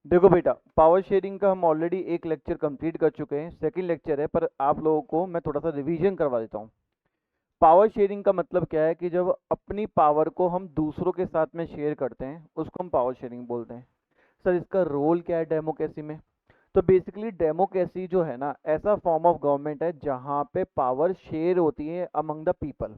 देखो बेटा, power sharing का हम ऑलरेडी एक लेक्चर कंप्लीट कर चुके हैं, सेकंड लेक्चर है, पर आप लोगों को मैं थोड़ा सा रिवीजन करवा देता हूँ। पावर शेयरिंग का मतलब क्या है कि जब अपनी पावर को हम दूसरों के साथ में शेयर करते हैं उसको हम पावर शेयरिंग बोलते हैं। सर इसका रोल क्या है डेमोक्रेसी में? तो बेसिकली डेमोक्रेसी जो है ना, ऐसा फॉर्म ऑफ गवर्नमेंट है जहाँ पे पावर शेयर होती है among the people.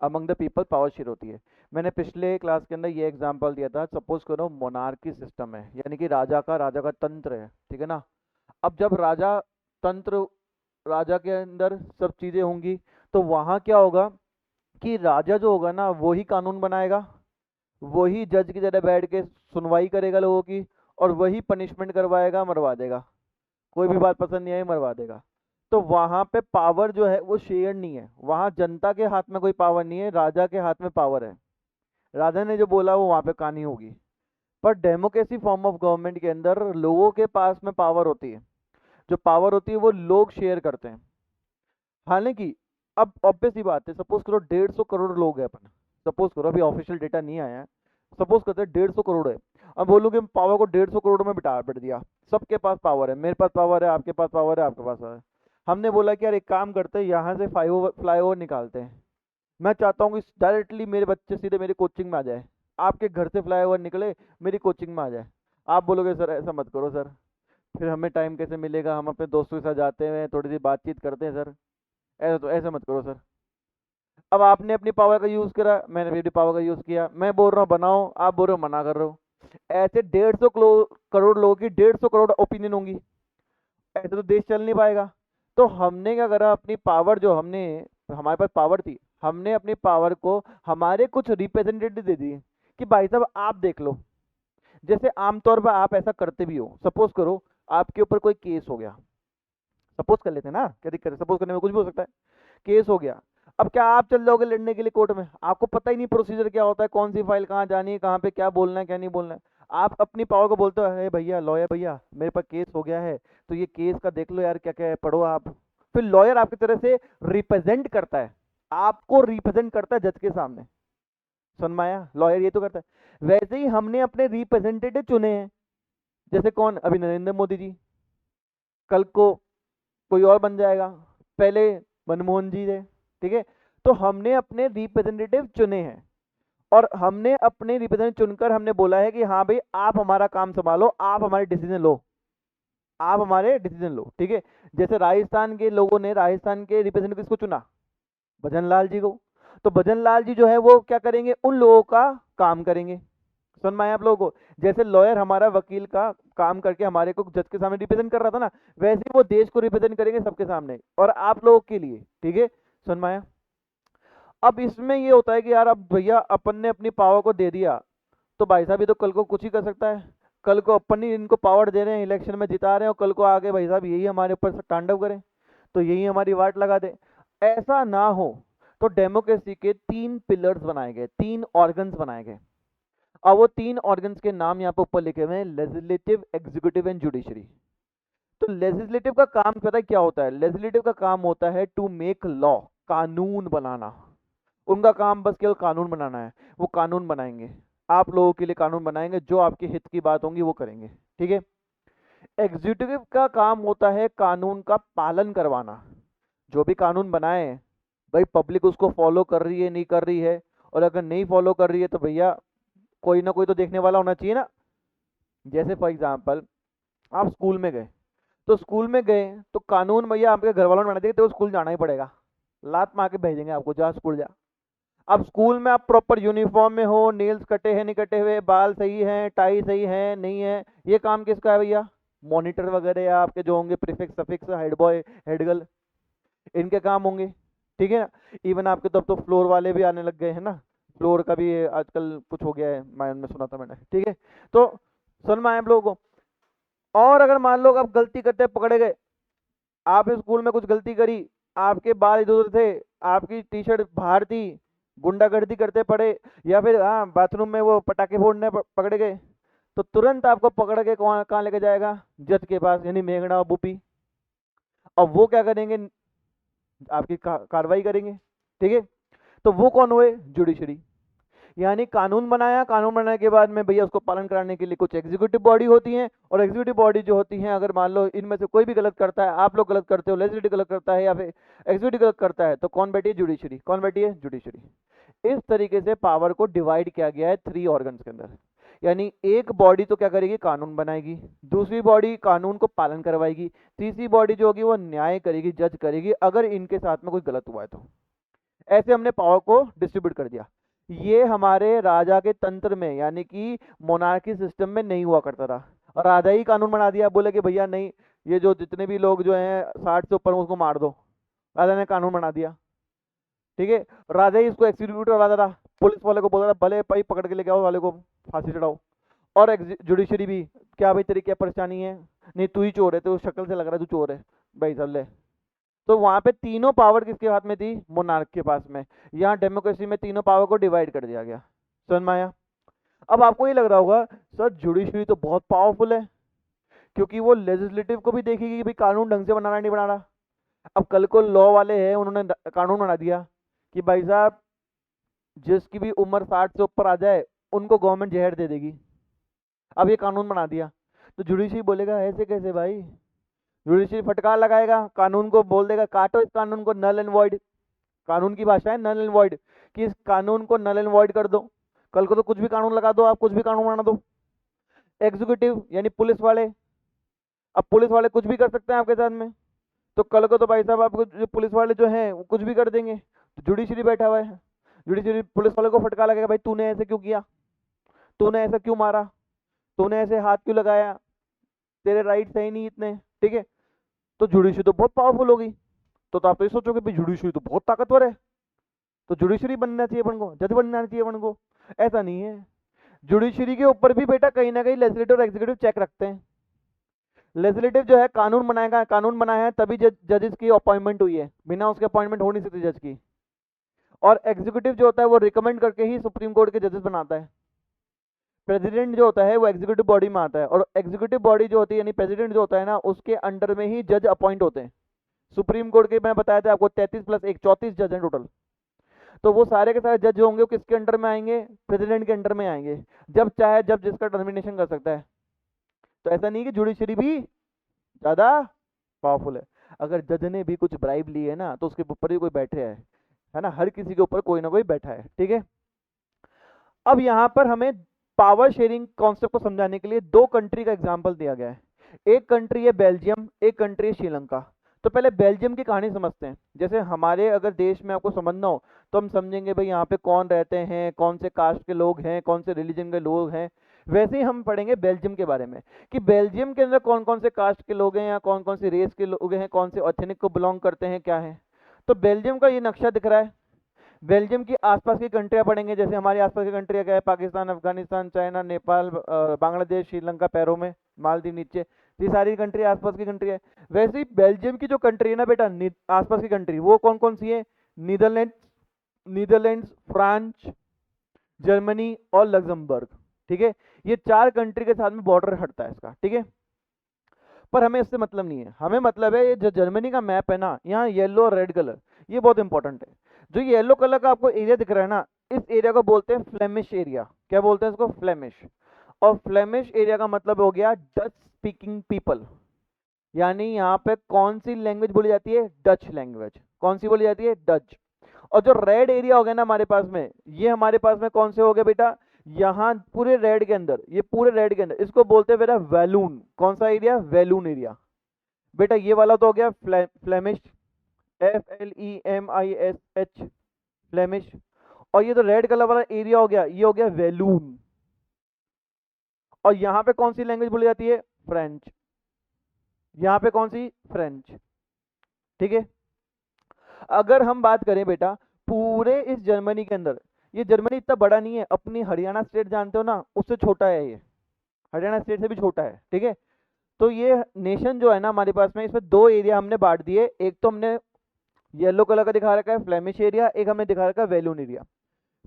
Among the people power share होती है। मैंने पिछले क्लास के अंदर ये एग्जांपल दिया था, सपोज करो मोनार्की सिस्टम है, यानी कि राजा का तंत्र है, ठीक है ना। अब जब राजा तंत्र, राजा के अंदर सब चीज़ें होंगी, तो वहाँ क्या होगा कि राजा जो होगा ना वही कानून बनाएगा, वही जज की तरह बैठ के सुनवाई करेगा लोगों की, और वही पनिशमेंट करवाएगा, मरवा देगा। कोई भी बात पसंद नहीं आई मरवा देगा। तो वहां पे पावर जो है वो शेयर नहीं है, वहां जनता के हाथ में कोई पावर नहीं है, राजा के हाथ में पावर है। राजा ने जो बोला वो वहां पे कहानी होगी। पर डेमोक्रेसी फॉर्म ऑफ गवर्नमेंट के अंदर लोगों के पास में पावर होती है, जो पावर होती है वो लोग शेयर करते हैं। हालांकि अब ऑब्वियस सी बात है, सपोज करो 150 करोड़ लोग हैं अपन, सपोज करो, अभी ऑफिशियल डेटा नहीं आया है, सपोज करते हैं 150 करोड़ है। अब बोलूँ कि पावर को 150 करोड़ में बिठ दिया, सबके पास पावर है, मेरे पास पावर है, आपके पास पावर है, आपके पास पावर है। हमने बोला कि यार एक काम करते हैं, यहाँ से फ्लाई ओवर निकालते हैं। मैं चाहता हूँ कि डायरेक्टली मेरे बच्चे सीधे मेरी कोचिंग में आ जाए, आपके घर से फ्लाई ओवर निकले मेरी कोचिंग में आ जाए। आप बोलोगे सर ऐसा मत करो सर, फिर हमें टाइम कैसे मिलेगा, हम अपने दोस्तों के साथ जाते हैं, थोड़ी सी बातचीत करते हैं सर। ऐसा तो ऐसा मत करो सर। अब आपने अपनी पावर का यूज करा, मैंने भी अपनी पावर का यूज किया, मैं बोल रहा हूँ बनाओ, आप बोल रहे हो मना कर रहे हो। ऐसे 150 करोड़ लोगों की 150 करोड़ ओपिनियन होंगी, ऐसे तो देश चल नहीं पाएगा। तो हमने क्या करा, अपनी पावर जो हमने, हमारे पास पावर थी, हमने अपनी पावर को हमारे कुछ रिप्रेजेंटेटिव दे दिए कि भाई साहब आप देख लो। जैसे आमतौर पर आप ऐसा करते भी हो, सपोज करो आपके ऊपर कोई केस हो गया, सपोज कर लेते हैं ना, क्या दिक्कत है, सपोज करने में कुछ भी हो सकता है। केस हो गया, अब क्या आप चल जाओगे लड़ने के लिए कोर्ट में? आपको पता ही नहीं प्रोसीजर क्या होता है, कौन सी फाइल कहाँ जानी है, कहाँ पे क्या बोलना है क्या नहीं बोलना है। आप अपनी पावर को बोलते हो, हे भैया लॉयर भैया मेरे पास केस हो गया है, तो ये केस का देख लो यार क्या क्या है, पढ़ो आप। फिर लॉयर आपकी तरह से रिप्रेजेंट करता है, आपको रिप्रेजेंट करता है जज के सामने। सुन माया, लॉयर ये तो करता है। वैसे ही हमने अपने रिप्रेजेंटेटिव चुने हैं, जैसे कौन, अभी नरेंद्र मोदी जी, कल को कोई और बन जाएगा, पहले मनमोहन जी थे, ठीक है। तो हमने अपने रिप्रेजेंटेटिव चुने हैं, और हमने अपने रिप्रेजेंटेटिव चुनकर हमने बोला है कि हाँ भाई आप हमारा काम संभालो, आप हमारे डिसीजन लो, आप हमारे डिसीजन लो, ठीक है। जैसे राजस्थान के लोगों ने राजस्थान के रिप्रेजेंटेटिव किसको चुना? भजन लाल जी को। तो भजन लाल जी जो है वो क्या करेंगे, उन लोगों का काम करेंगे। सुन में आया आप लोगों को? जैसे लॉयर हमारा वकील का काम करके हमारे को जज के सामने रिप्रेजेंट कर रहा था ना, वैसे ही वो देश को रिप्रेजेंट करेंगे सबके सामने और आप लोगों के लिए, ठीक है। सुन में आया? अब इसमें ये होता है कि यार अब भैया अपन ने अपनी पावर को दे दिया, तो भाई साहब ये तो कल को कुछ ही कर सकता है। कल को अपन ही इनको पावर दे रहे हैं, इलेक्शन में जिता रहे हैं, और कल को आगे भाई साहब यही हमारे ऊपर से तांडव करें, तो यही हमारी वाट लगा दे। ऐसा ना हो, तो डेमोक्रेसी के 3 पिलर्स बनाए गए, 3 ऑर्गन्स बनाए गए। अब वो 3 ऑर्गन्स के नाम यहाँ पे ऊपर लिखे हुए हैं, लेजिस्लेटिव, एग्जीक्यूटिव एंड जुडिशरी। तो लेजिस्लेटिव का काम पता है क्या होता है? लेजिस्लेटिव का काम होता है टू मेक लॉ, कानून बनाना। उनका काम बस केवल कानून बनाना है, वो कानून बनाएंगे, आप लोगों के लिए कानून बनाएंगे, जो आपके हित की बात होंगी वो करेंगे, ठीक है। एग्जीक्यूटिव का काम होता है कानून का पालन करवाना। जो भी कानून बनाए भाई, पब्लिक उसको फॉलो कर रही है नहीं कर रही है, और अगर नहीं फॉलो कर रही है तो भैया कोई ना कोई तो देखने वाला होना चाहिए ना। जैसे फॉर एग्जाम्पल, आप स्कूल में गए, तो स्कूल में गए तो कानून भैया आपके घर वालों ने बना दिया, तो स्कूल जाना ही पड़ेगा, लात मार के भेजेंगे आपको, जा स्कूल जा। अब स्कूल में आप प्रॉपर यूनिफॉर्म में हो, नेल्स कटे हैं नहीं कटे हुए, बाल सही हैं, टाई सही है नहीं है, ये काम किसका है भैया? मॉनिटर वगैरह या आपके जो होंगे prefix suffix, head boy, head girl, इनके काम होंगे, ठीक है ना। इवन आपके तो अब तो फ्लोर वाले भी आने लग गए हैं ना, फ्लोर का भी आजकल कुछ हो गया है, मैं सुना था मैंने, ठीक है। तो सुन में आए आप लोगों को। और अगर मान लो आप गलती करते पकड़े गए, आप स्कूल में कुछ गलती करी, आपके बाल इधर उधर थे, आपकी टी शर्ट बाहर थी, गुंडागर्दी करते पड़े, या फिर हाँ बाथरूम में वो पटाखे फोड़ने पकड़े गए, तो तुरंत आपको पकड़ के कौन कहाँ लेके जाएगा? जज के पास, यानी मेघना और बुपी। और वो क्या करेंगे? आपकी कार्रवाई करेंगे, ठीक है। तो वो कौन हुए? जुडिशरी। यानी कानून बनाया, कानून बनाने के बाद में भैया उसको पालन कराने के लिए कुछ एग्जीक्यूटिव बॉडी होती हैं, और एग्जीक्यूटिव बॉडी जो होती हैं, अगर मान लो इनमें से कोई भी गलत करता है, आप लोग गलत करते हो, लेजिस्लेटिव गलत करता है या फिर एग्जीक्यूटिव गलत करता है, तो कौन बैठी है? जुडिशरी। कौन बैठी है? जुडिशरी। इस तरीके से पावर को डिवाइड किया गया है 3 ऑर्गन्स के अंदर। यानी एक बॉडी तो क्या करेगी? कानून बनाएगी, दूसरी बॉडी कानून को पालन करवाएगी, तीसरी बॉडी जो होगी वो न्याय करेगी, जज करेगी अगर इनके साथ में कोई गलत हुआ है तो। ऐसे हमने पावर को डिस्ट्रीब्यूट कर दिया। ये हमारे राजा के तंत्र में यानी कि मोनार्की सिस्टम में नहीं हुआ करता था, और राजा ही कानून बना दिया, बोले कि भैया नहीं, ये जो जितने भी लोग जो हैं 60 से ऊपर उसको मार दो, राजा ने कानून बना दिया, ठीक है। राजा ही इसको एक्सिक्यूट करवाता था, पुलिस वाले को बोलता था भले भाई पकड़ के लेके आओ, वाले को फांसी चढ़ाओ। और जुडिशरी भी, क्या भाई तेरी क्या परेशानी है? नहीं तू ही चोर है, तो शक्ल से लग रहा है तू चोर है, भाई चल ले। तो वहां पे तीनों पावर किसके हाथ में थी? मोनार्क के पास में। यहाँ डेमोक्रेसी में तीनों पावर को डिवाइड कर दिया गया। समझ में आया? अब आपको ये लग रहा होगा सर जुडिशरी तो बहुत पावरफुल है, क्योंकि वो लेजिस्लेटिव को भी देखेगी कि भाई कानून ढंग से बनाना नहीं बनाना। अब कल को लॉ वाले हैं, उन्होंने कानून बना दिया कि भाई साहब जिसकी भी उम्र 60 से ऊपर आ जाए उनको गवर्नमेंट जहर दे देगी। अब ये कानून बना दिया, तो जुडिशरी बोलेगा ऐसे कैसे भाई? जुडिशरी फटकार लगाएगा, कानून को बोल देगा काटो इस कानून को, नल एंड वॉइड। कानून की भाषा है नल एंड वॉइड, कि इस कानून को नल एंड वॉइड कर दो। कल को तो कुछ भी कानून लगा दो, आप कुछ भी कानून बना दो। एग्जीक्यूटिव यानी पुलिस वाले, अब पुलिस वाले कुछ भी कर सकते हैं आपके साथ में, तो कल को तो भाई साहब आपको जो पुलिस वाले जो हैं वो कुछ भी कर देंगे। तो जुडिशरी बैठा हुआ है, जुडिशरी पुलिस वाले को फटकार लगेगा, भाई तूने ऐसे क्यों किया, तूने ऐसा क्यों मारा, तूने ऐसे हाथ क्यों लगाया, तेरे राइट सही नहीं इतने, ठीक है। तो जुडिशरी तो बहुत पावरफुल होगी। तो आप ये सोचोगे भाई जुडिशरी तो बहुत ताकतवर है, तो जुडिशरी बनना चाहिए अपन को, जज बनना चाहिए अपन को। ऐसा नहीं है, जुडिशरी के ऊपर भी बेटा कहीं ना कहीं लेजिस्लेटिव और एग्जीक्यूटिव चेक रखते हैं। लेजिस्लेटिव जो है कानून बनाएगा, कानून बनाया है तभी जजेस की अपॉइंटमेंट हुई है, बिना उसके अपॉइंटमेंट हो नहीं सकती जज की। और एग्जीक्यूटिव जो होता है वो रिकमेंड करके ही सुप्रीम कोर्ट के जजेस बनाता है। प्रेसिडेंट जो होता है वो एग्जीक्यूटिव बॉडी में आता है, और एग्जीक्यूटिव बॉडी जो होती है यानी प्रेसिडेंट जो होता है ना, उसके अंडर में ही जज अपॉइंट होते हैं। सुप्रीम कोर्ट के मैं बताया था आपको 33 + 1 34 जज हैं टोटल। तो वो सारे के सारे जज जो होंगे वो किसके अंडर में आएंगे? प्रेसिडेंट के अंडर में आएंगे। जब चाहे जब जिसका टर्मिनेशन कर सकता है। तो ऐसा नहीं कि जुडिशरी भी ज्यादा पावरफुल है। अगर जज ने भी कुछ ब्राइब ली है ना, तो उसके ऊपर ही कोई बैठे है ना, हर किसी के ऊपर कोई ना कोई बैठा है, ठीक है। अब यहाँ पर हमें पावर शेयरिंग कॉन्सेप्ट को समझाने के लिए 2 कंट्री का एग्जाम्पल दिया गया है। एक कंट्री है बेल्जियम, एक कंट्री है श्रीलंका। तो पहले बेल्जियम की कहानी समझते हैं। जैसे हमारे अगर देश में आपको समझना हो तो हम समझेंगे भाई यहाँ पे कौन रहते हैं, कौन से कास्ट के लोग हैं, कौन से रिलीजन के लोग हैं। वैसे ही हम पढ़ेंगे बेल्जियम के बारे में कि बेल्जियम के अंदर कौन कौन से कास्ट के लोग हैं, या कौन कौन सी रेस के लोग हैं, कौन से एथनिक को बिलोंग करते हैं, क्या है। तो बेल्जियम का ये नक्शा दिख रहा है। बेल्जियम की आसपास की कंट्रियां पढ़ेंगे, जैसे हमारी आसपास की कंट्रियां क्या है? पाकिस्तान, अफगानिस्तान, चाइना, नेपाल, बांग्लादेश, श्रीलंका पैरों में, मालदीव नीचे। ये सारी कंट्री आसपास की कंट्री है। वैसे ही बेल्जियम की जो कंट्री है ना बेटा, आसपास की कंट्री वो कौन कौन सी है? नीदरलैंड्स, फ्रांस, जर्मनी और लग्जमबर्ग, ठीक है। ये 4 कंट्री के साथ में बॉर्डर हटता है इसका, ठीक है। पर हमें इससे मतलब नहीं है, हमें मतलब है ये जो जर्मनी का मैप है ना, यहाँ येलो और रेड कलर, ये बहुत इंपॉर्टेंट है। जो येलो कलर का आपको एरिया दिख रहा है ना, इस एरिया को बोलते हैं फ्लेमिश एरिया। क्या बोलते हैं इसको? फ्लेमिश। और फ्लेमिश एरिया का मतलब हो गया डच स्पीकिंग पीपल। यानी यहाँ पे कौन सी लैंग्वेज बोली जाती है? Dutch language. कौन सी बोली जाती है? डच। और जो रेड एरिया हो गया ना हमारे पास में, ये हमारे पास में कौन से हो गए बेटा? यहाँ पूरे रेड के अंदर, ये पूरे रेड के अंदर, इसको बोलते हैं बेटा वैलून। कौन सा एरिया? वैलून एरिया। बेटा ये वाला तो हो गया फ्लेमिश, FLEMISH, फ्लेमिश। और ये तो रेड कलर वाला एरिया हो गया, ये हो गया वैलून। और यहाँ पे कौन सी लैंग्वेज बोली जाती है? फ्रेंच। यहाँ पे कौन सी? फ्रेंच, ठीक है। अगर हम बात करें बेटा पूरे इस जर्मनी के अंदर, ये जर्मनी इतना बड़ा नहीं है, अपनी हरियाणा स्टेट जानते हो ना, उससे छोटा है ये, हरियाणा स्टेट से भी छोटा है, ठीक है। तो ये नेशन जो है ना हमारे पास में, इसमें 2 एरिया हमने बांट दिए। एक तो हमने येलो कलर का दिखा रखा है फ्लेमिश एरिया, एक हमने दिखा रखा है वैलून एरिया।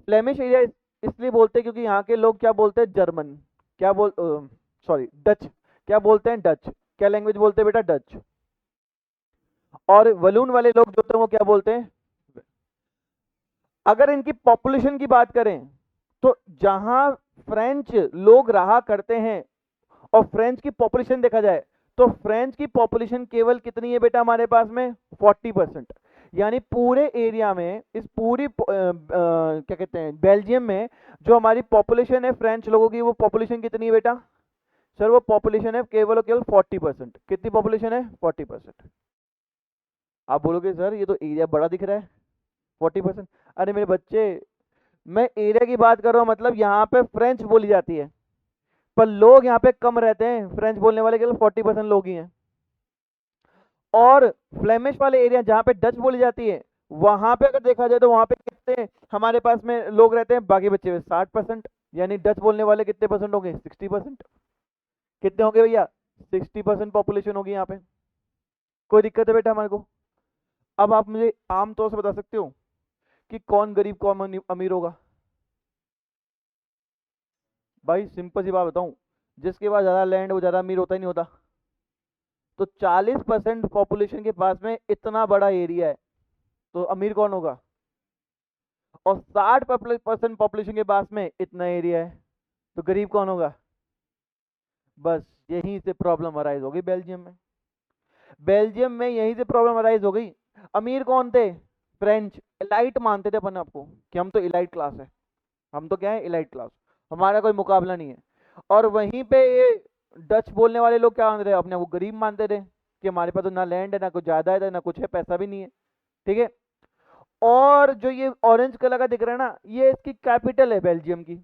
फ्लेमिश एरिया इसलिए बोलते हैं क्योंकि यहाँ के लोग क्या बोलते हैं? जर्मन। क्या बोल सॉरी डच। क्या बोलते हैं? डच। क्या लैंग्वेज बोलते हैं बेटा? डच। और वलून वाले लोग जो होते हैं वो क्या बोलते हैं? अगर इनकी पॉपुलेशन की बात करें तो जहां फ्रेंच लोग रहा करते हैं और फ्रेंच की पॉपुलेशन देखा जाए तो फ्रेंच की पॉपुलेशन केवल कितनी है बेटा हमारे पास में 40%। यानी पूरे एरिया में इस पूरी क्या कहते हैं बेल्जियम में जो हमारी पॉपुलेशन है फ्रेंच लोगों की, वो पॉपुलेशन कितनी है बेटा सर? वो पॉपुलेशन है केवल और केवल 40%। कितनी पॉपुलेशन है? 40%। आप बोलोगे सर ये तो एरिया बड़ा दिख रहा है 40%। अरे मेरे बच्चे, मैं एरिया की बात कर रहा हूँ, मतलब यहाँ पे फ्रेंच बोली जाती है पर लोग यहाँ पे कम रहते हैं, फ्रेंच बोलने वाले केवल 40% लोग ही हैं। और फ्लेमिश वाले एरिया जहाँ पे डच बोली जाती है वहां पे अगर देखा जाए तो वहां पे कितने हमारे पास में लोग रहते हैं? बाकी बच्चे 60%। यानी डच बोलने वाले कितने परसेंट होंगे? 60%। कितने होंगे भैया? 60% पॉपुलेशन होगी यहाँ पे। कोई दिक्कत है बेटा हमारे को? अब आप मुझे आमतौर से बता सकते हो कि कौन गरीब कौन अमीर होगा? भाई सिंपल सी बात बताऊं, जिसके पास ज्यादा लैंड वो ज्यादा अमीर होता ही नहीं होता। तो 40% पॉपुलेशन के पास में इतना बड़ा एरिया है तो अमीर कौन होगा? और 60% पॉपुलेशन के पास में इतना एरिया है तो गरीब कौन होगा? बस यहीं से प्रॉब्लम अराइज हो गई बेल्जियम में। बेल्जियम में यहीं से प्रॉब्लम अराइज हो गई। अमीर कौन थे? फ्रेंच। इलाइट मानते थे अपन आपको कि हम तो इलाइट क्लास है, हम तो क्या है इलाइट क्लास, हमारा कोई मुकाबला नहीं है। और वहीं पे ये डच बोलने वाले लोग क्या मान रहे, अपने वो गरीब मानते थे कि हमारे पास तो ना लैंड है ना कुछ ज्यादा है ना कुछ है, पैसा भी नहीं है। ठीक है। और जो ये ऑरेंज कलर का दिख रहा है ना, ये इसकी कैपिटल है बेल्जियम की।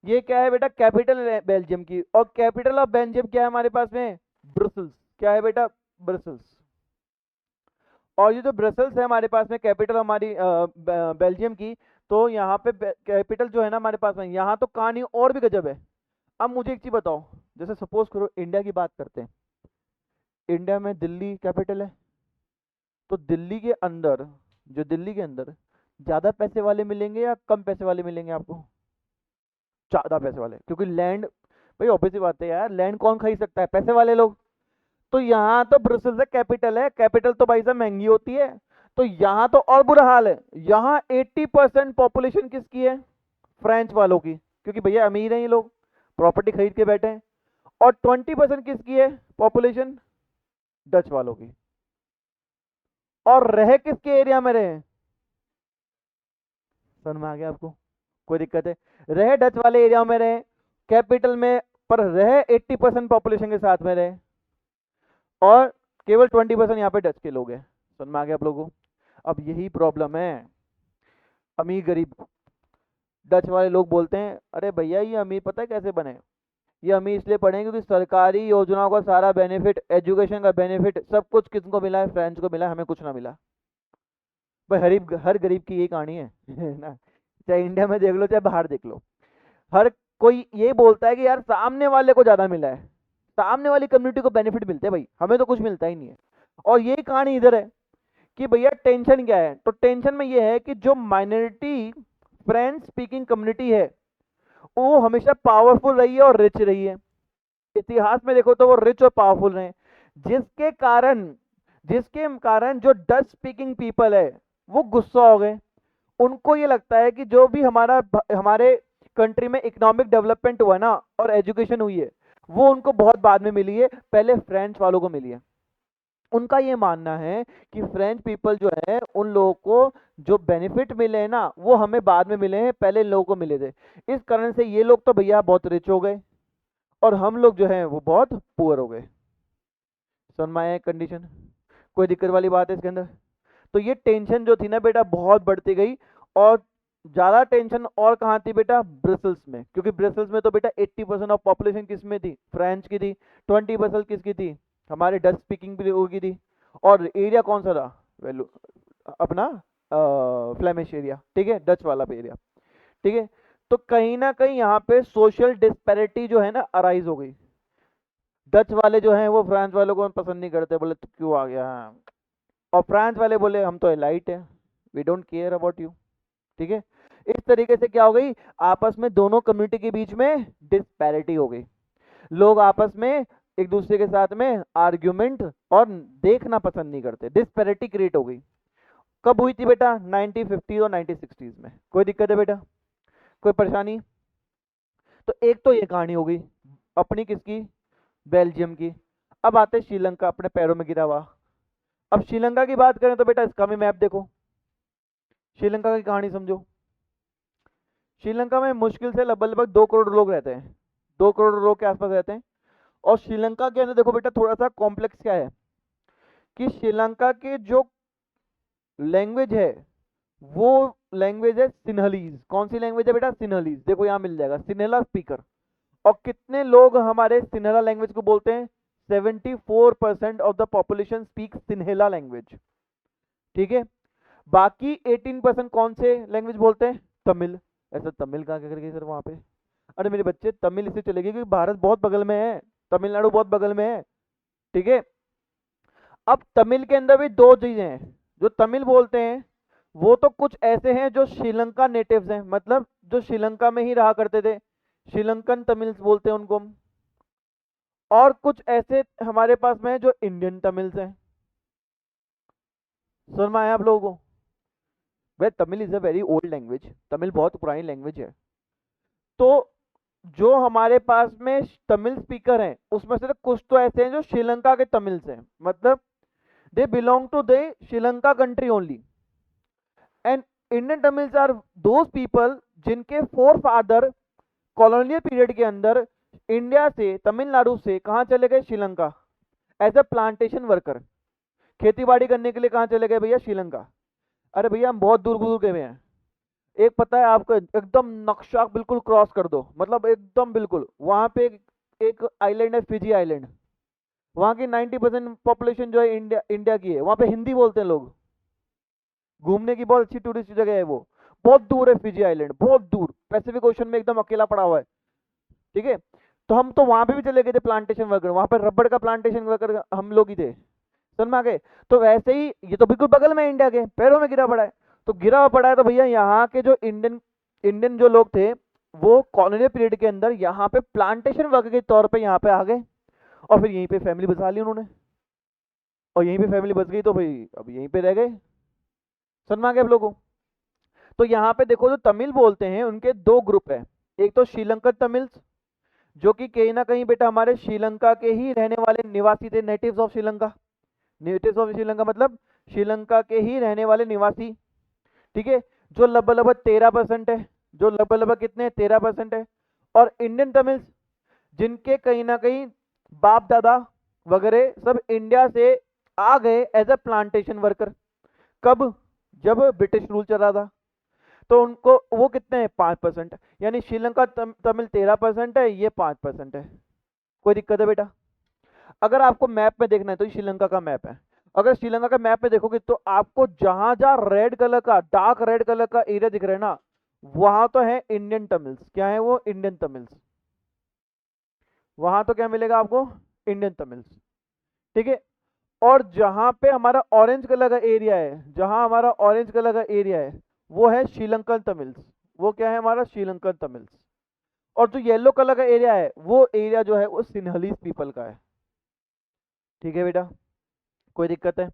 ये क्या है बेटा? कैपिटल है बेल्जियम की। और कैपिटल ऑफ बेल्जियम क्या है हमारे पास में? ब्रुसल्स। क्या है बेटा? ब्रसल्स। और ये जो ब्रसल्स है हमारे पास में कैपिटल हमारी बेल्जियम की, तो यहाँ पे कैपिटल जो है ना हमारे पास में, यहाँ तो कहानी और भी गजब है। अब मुझे एक चीज बताओ, जैसे सपोज करो इंडिया की बात करते हैं, इंडिया में दिल्ली कैपिटल है, तो दिल्ली के अंदर, जो दिल्ली के अंदर ज्यादा पैसे वाले मिलेंगे या कम पैसे वाले मिलेंगे आपको? ज्यादा पैसे वाले, क्योंकि लैंड, भाई ऑब्वियस सी बात है यार, लैंड कौन खरीद सकता है? पैसे वाले लोग। तो यहाँ तो ब्रुसेल्स से कैपिटल है, कैपिटल तो भाई साहब महंगी होती है। तो यहाँ तो और बुरा हाल है, यहाँ 80% पॉपुलेशन किसकी है? फ्रेंच वालों की, क्योंकि भैया अमीर हैं ये लोग, प्रॉपर्टी खरीद के बैठे हैं। और 20% किसकी है पॉपुलेशन? डच वालों की। और रह किसके एरिया में रहे? समझ में आ गया आपको? कोई दिक्कत है? रहे डच वाले एरिया में रहे, कैपिटल में, पर रहे 80% पॉपुलेशन के साथ में रहे, और केवल 20% यहाँ पे डच के लोग हैं। समझ में आ गया आप लोगों को? अब यही प्रॉब्लम है अमीर गरीब। डच वाले लोग बोलते हैं अरे भैया ये अमीर पता है कैसे बने? ये अमीर इसलिए पढ़े हैं क्योंकि सरकारी योजनाओं का सारा बेनिफिट, एजुकेशन का बेनिफिट सब कुछ किसको मिला है? फ्रेंच को मिला है, हमें कुछ ना मिला। भाई हर गरीब की यही कहानी है ना, चाहे इंडिया में देख लो चाहे बाहर देख लो। हर कोई ये बोलता है कि यार सामने वाले को ज्यादा मिला है, सामने वाली कम्युनिटी को बेनिफिट मिलते हैं, भाई हमें तो कुछ मिलता ही नहीं है। और यही कहानी इधर है कि भैया टेंशन क्या है? तो टेंशन में ये है कि जो माइनॉरिटी फ्रेंच स्पीकिंग कम्युनिटी है वो हमेशा पावरफुल रही है और रिच रही है। इतिहास में देखो तो वो रिच और पावरफुल रहे, जिसके कारण जो डच स्पीकिंग पीपल है वो गुस्सा हो गए। उनको ये लगता है कि जो भी हमारे कंट्री में इकोनॉमिक डेवलपमेंट हुआ ना और एजुकेशन हुई है वो उनको बहुत बाद में मिली है, पहले फ्रेंच वालों को मिली है। उनका ये मानना है कि फ्रेंच पीपल जो है उन लोगों को जो बेनिफिट मिले हैं ना वो हमें बाद में मिले हैं, पहले लोगों को मिले थे। इस कारण से ये लोग तो भैया बहुत रिच हो गए और हम लोग जो है वो बहुत पुअर हो गए। समझ में आया कंडीशन? कोई दिक्कत वाली बात है इसके अंदर? तो ये टेंशन जो थी ना बेटा बहुत बढ़ती गई। और ज्यादा टेंशन और कहाँ थी बेटा? ब्रसल्स में, क्योंकि ब्रसल्स में तो बेटा 80% ऑफ पॉपुलेशन किस में थी? फ्रेंच की थी। 20% किसकी थी? हमारे डच स्पीकिंग लोगों की थी। और एरिया कौन सा था? वैल्यू अपना फ्लेमिश एरिया, ठीक है, डच वाला एरिया, ठीक है। तो कहीं ना कहीं यहाँ पे सोशल डिस्पैरिटी जो है ना अराइज हो गई। डच वाले जो हैं वो फ्रांस वालों को पसंद नहीं करते, बोले तो क्यों आ गया? और फ्रांस वाले बोले हम तो एलाइट है, we don't care about you. ठीक है। इस तरीके से क्या हो गई, आपस में दोनों कम्युनिटी के बीच में डिस्पैरिटी हो गई। लोग आपस में एक दूसरे के साथ में आर्ग्यूमेंट और देखना पसंद नहीं करते, डिस्पैरिटी क्रिएट हो गई। कब हुई थी बेटा? 1950 और 1960s में। कोई दिक्कत है बेटा? कोई परेशानी? तो एक तो ये कहानी हो गई अपनी किसकी, बेल्जियम की। अब आते हैं श्रीलंका, अपने पैरों में गिरा हुआ। अब श्रीलंका की बात करें तो बेटा इसका भी मैप देखो, श्रीलंका की कहानी समझो। श्रीलंका में मुश्किल से लगभग 2 करोड़ लोग रहते हैं, 2 करोड़ लोग के आसपास रहते हैं। और श्रीलंका के अंदर देखो बेटा थोड़ा सा कॉम्प्लेक्स क्या है कि श्रीलंका के जो लैंग्वेज है वो लैंग्वेज है सिन्हलीज। कौन सी लैंग्वेज है बेटा? सिन्हलीज। देखो यहाँ मिल जाएगा सिन्हला स्पीकर। और कितने लोग हमारे सिन्हला लैंग्वेज को बोलते हैं? 74% of the population speak Sinhala language. ठीक है, बाकी 18% कौन से लैंग्वेज बोलते हैं? तमिल। ऐसा तमिल कहाँ करके सर वहां पे? अरे मेरे बच्चे तमिल इससे चलेगी क्योंकि भारत बहुत बगल में है, तमिलनाडु बहुत बगल में है। ठीक है, अब तमिल के अंदर भी दो चीजें हैं। जो तमिल बोलते हैं वो तो कुछ ऐसे हैं जो श्रीलंका नेटिव्स हैं, मतलब जो श्रीलंका में ही रहा करते थे, श्रीलंकन तमिल्स बोलते हैं उनको हम। और कुछ ऐसे हमारे पास में है जो इंडियन तमिल्स हैं। समझ में आया आप लोगों को? भाई Tamil is a very old language, Tamil बहुत पुरानी लैंग्वेज है। तो जो हमारे पास में तमिल स्पीकर हैं उसमें से कुछ तो ऐसे हैं जो श्रीलंका के तमिल्स हैं, मतलब they belong to the Sri Lanka country only. And Indian Tamils are those people जिनके फोर फादर कॉलोनियल पीरियड के अंदर इंडिया से, तमिलनाडु से कहाँ चले गए? Sri Lanka, as a plantation worker. खेती बाड़ी करने के लिए कहाँ चले गए भैया? श्रीलंका। अरे भैया हम बहुत दूर दूर गए हुए हैं। एक पता है आपको, एकदम नक्शा बिल्कुल क्रॉस कर दो, मतलब एकदम बिल्कुल वहां पे एक आइलैंड है, फिजी आइलैंड। वहां की 90% पॉपुलेशन जो है इंडिया इंडिया की है। वहां पे हिंदी बोलते हैं लोग, घूमने की बहुत अच्छी टूरिस्ट जगह है वो। बहुत दूर है फिजी आइलैंड, बहुत दूर, पैसिफिक ओशन में एकदम अकेला पड़ा हुआ है। ठीक है, तो हम तो वहां पे भी चले गए थे प्लांटेशन वर्कर, वहां पर रबड़ का प्लांटेशन वर्कर हम लोग ही थे। समझ में आ गए? तो वैसे ही ये तो बिल्कुल बगल में इंडिया के, पैरों में गिरा पड़ा है। तो गिरा हुआ पड़ा है तो भैया यहाँ के जो इंडियन इंडियन जो लोग थे वो कॉलोनियल पीरियड के अंदर यहाँ पे प्लांटेशन वर्कर के तौर पे यहाँ पे आ गए। और फिर यहीं पे फैमिली बसा ली उन्होंने, और यहीं पे फैमिली बस गई तो भाई अब यहीं पे रह गए। समझ में आ गया आप लोगों को? तो यहाँ पे देखो जो तमिल बोलते हैं उनके दो ग्रुप है। एक तो श्रीलंकन तमिल्स, जो कि कहीं ना कहीं बेटा हमारे श्रीलंका के ही रहने वाले निवासी थे, natives of Sri Lanka. Natives of Sri Lanka मतलब श्रीलंका के ही रहने वाले निवासी। ठीक है, जो लगभग 13% है, जो लगभग कितने 13% है। और इंडियन तमिल्स जिनके कहीं ना कहीं बाप दादा वगैरह सब इंडिया से आ गए एज अ प्लांटेशन वर्कर। कब? जब ब्रिटिश रूल चल रहा था। तो उनको वो कितने हैं? 5%। यानी श्रीलंका तमिल 13% है, ये 5% है। कोई दिक्कत है बेटा? अगर आपको मैप में देखना है तो ये श्रीलंका का मैप है। अगर श्रीलंका का मैप में देखोगे तो आपको जहां जहां रेड कलर का, डार्क रेड कलर का एरिया दिख रहा है ना, वहां तो है इंडियन तमिल्स। क्या है वो? Indian Tamils. वहां तो क्या मिलेगा आपको? Indian Tamils. ठीक है, और जहां पे हमारा ऑरेंज कलर का एरिया है, जहां हमारा ऑरेंज कलर का एरिया है वो है श्रीलंकन तमिल्स। वो क्या है हमारा? श्रीलंकन तमिल्स। और जो येलो कलर का एरिया है वो एरिया जो है वो सिन्हलीज पीपल का है। ठीक है बेटा, कोई दिक्कत है?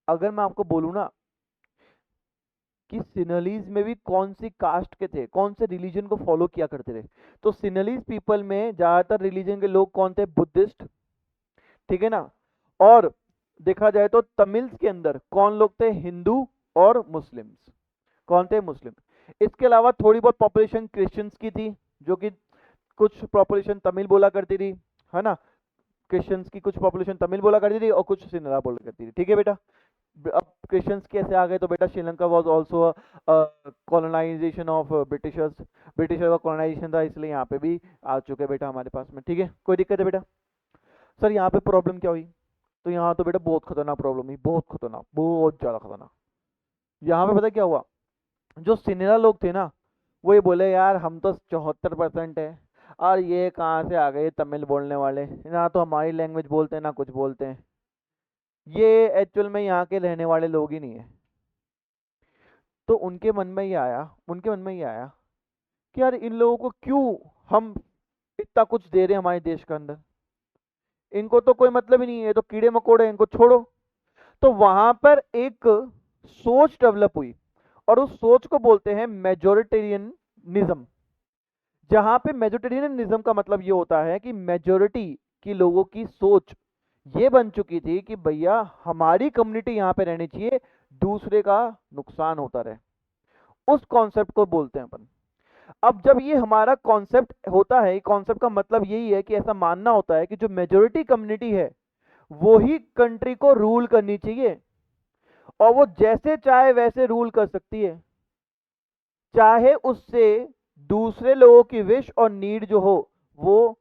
अगर मैं आपको बोलूं ना कि सिन्हलीज में भी कौन सी कास्ट के थे, कौन से रिलीजन को फॉलो किया करते थे, तो सिन्हलीज पीपल में ज्यादातर रिलीजन के लोग कौन थे? बुद्धिस्ट। ठीक है ना? और देखा जाए तो तमिल्स के अंदर कौन लोग थे? हिंदू और मुस्लिम्स। कौन थे? मुस्लिम। इसके अलावा थोड़ी बहुत पॉपुलेशन क्रिश्चियंस की थी, जो कि कुछ पॉपुलेशन तमिल बोला करती थी, है ना? क्रिश्चियंस की कुछ पॉपुलेशन तमिल बोला करती थी और कुछ सिन्हला बोला करती थी। ठीक है बेटा? अब क्रिश्चियंस कैसे आ गए? तो बेटा Sri Lanka was also colonization of Britishers, Britisher का कॉलोनाइजेशन था, इसलिए यहाँ पे भी आ चुके बेटा हमारे पास में। ठीक है, कोई दिक्कत है बेटा? सर यहाँ पे प्रॉब्लम क्या हुई? तो यहाँ तो बेटा बहुत खतरनाक प्रॉब्लम हुई, बहुत खतरनाक, बहुत ज्यादा खतरनाक। यहाँ पे पता क्या हुआ? जो सिनेरा लोग थे ना, वो ये बोले यार हम तो 74% है, और ये कहाँ से आ गए तमिल बोलने वाले, ना तो हमारी लैंग्वेज बोलते हैं ना कुछ बोलते हैं। ये एक्चुअल में यहाँ के रहने वाले लोग ही नहीं है। तो उनके मन में ये आया, उनके मन में ये आया कि यार इन लोगों को क्यों हम इतना कुछ दे रहे हैं हमारे देश के अंदर, इनको तो कोई मतलब ही नहीं है, ये तो कीड़े मकोड़े हैं, इनको छोड़ो। तो वहां पर एक सोच डेवलप हुई, और उस सोच को बोलते हैं मेजोरिटेरियनिज्म। जहां पे मेजोरिटेरियनिज्म का मतलब ये होता है कि मेजोरिटी की लोगों की सोच ये बन चुकी थी कि भैया हमारी कम्युनिटी यहाँ पे रहनी चाहिए, दूसरे का नुकसान होता रहे। उस कॉन्सेप्ट को बोलते हैं अपन। अब जब ये हमारा कॉन्सेप्ट होता है, कॉन्सेप्ट का मतलब यही है कि ऐसा मानना होता है कि जो मेजोरिटी कम्युनिटी है वो ही कंट्री को रूल करनी चाहिए, और वो जैसे चाहे वैसे रूल कर सकती है, चाहे उससे दूसरे लोगों की विश और नीड जो हो वो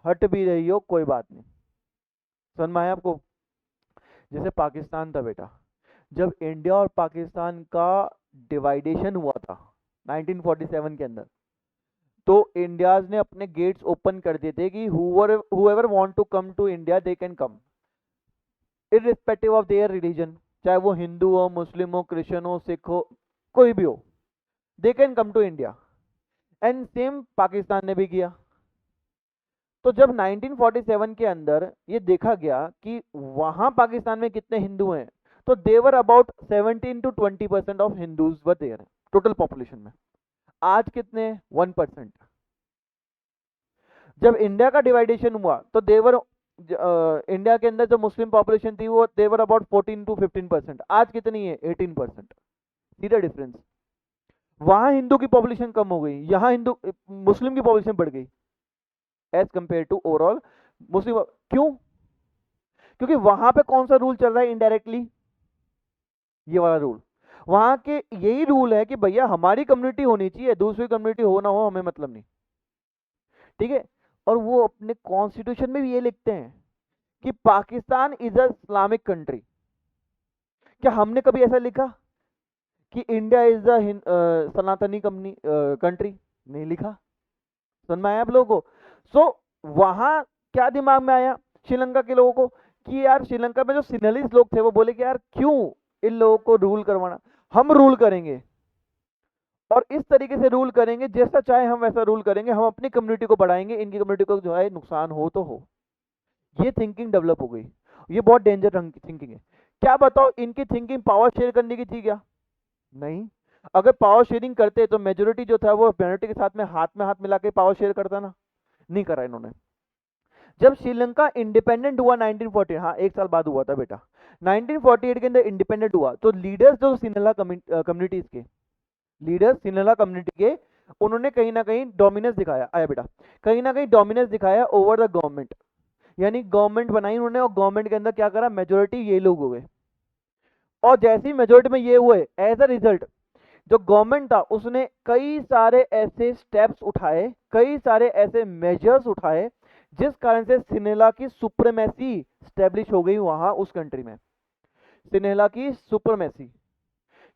हट भी रही हो, कोई बात नहीं। समझ में आया आपको? जैसे पाकिस्तान था बेटा, जब इंडिया और पाकिस्तान का डिवाइडेशन हुआ था 1947 के अंदर, तो इंडियाज ने अपने गेट्स ओपन कर दिए थे कि whoever want to come to India they can come, irrespective of their religion, चाहे वो हिंदू हो, मुस्लिम हो, क्रिश्चियन हो, सिख हो, कोई भी हो, they can come to India. And same Pakistan ने भी किया। तो जब 1947 के अंदर ये देखा गया कि वहां पाकिस्तान में कितने हिंदू हैं, तो there were about 17 to 20% of Hindus were their total population में। आज कितने? 1%। जब इंडिया का डिवाइडेशन हुआ तो देवर इंडिया के अंदर जो मुस्लिम पॉपुलेशन थी वो देवर अबाउट 14 to 15%। आज कितनी है? 18%। सीधा डिफरेंस। वहां हिंदू की पॉपुलेशन कम हो गई, यहाँ हिंदू मुस्लिम की पॉपुलेशन बढ़ गई एज कंपेयर टू ओवरऑल मुस्लिम। क्यों? क्योंकि वहां पे कौन सा रूल चल रहा है इनडायरेक्टली? ये वाला रूल। वहां के यही रूल है कि भैया हमारी कम्युनिटी होनी चाहिए, दूसरी कम्युनिटी हो ना हो हमें मतलब नहीं। ठीक है? और वो अपने कॉन्स्टिट्यूशन में भी ये लिखते हैं कि Pakistan is a Islamic country. क्या हमने कभी ऐसा लिखा कि इंडिया इज अ सनातनी कंट्री? नहीं लिखा। समझ में आया आप लोगों को? सो वहां क्या दिमाग में आया श्रीलंका के लोगों को कि यार श्रीलंका में जो सिनलीज लोग थे वो बोले कि यार क्यों इन लोगों को रूल करवाना, हम रूल करेंगे, और इस तरीके से रूल करेंगे जैसा चाहे हम वैसा रूल करेंगे, हम अपनी कम्युनिटी को बढ़ाएंगे, इनकी कम्युनिटी को जो है नुकसान हो तो हो। ये थिंकिंग डेवलप हो गई। ये बहुत डेंजर थिंकिंग है। क्या बताओ, इनकी थिंकिंग पावर शेयर करने की थी क्या? नहीं। अगर पावर शेयरिंग करते तो मेजोरिटी जो था वो माइनॉरिटी के साथ में हाथ मिला के पावर शेयर करता ना। नहीं करा इन्होंने। जब श्रीलंका इंडिपेंडेंट हुआ 1948, हाँ एक साल बाद हुआ था बेटा, 1948 के अंदर इंडिपेंडेंट हुआ, तो लीडर्स जो सिनेला कम्युनिटीज के लीडर्स सिनेला कम्युनिटी के, उन्होंने कहीं ना कहीं डोमिनेंस दिखाया। आया बेटा, कहीं ना कहीं डोमिनेंस दिखाया ओवर द गवर्नमेंट। यानी गवर्नमेंट बनाई उन्होंने, और गवर्नमेंट के अंदर क्या करा, मेजोरिटी ये लोग हो गए। और जैसे ही मेजोरिटी में ये हुए, एज अ रिजल्ट जो गवर्नमेंट था उसने कई सारे ऐसे स्टेप्स उठाए, कई सारे ऐसे मेजर्स उठाए, जिस कारण से सिनेला की सुप्रीमेसी स्टैब्लिश हो गई वहां उस कंट्री में। सिनेला की सुप्रीमेसी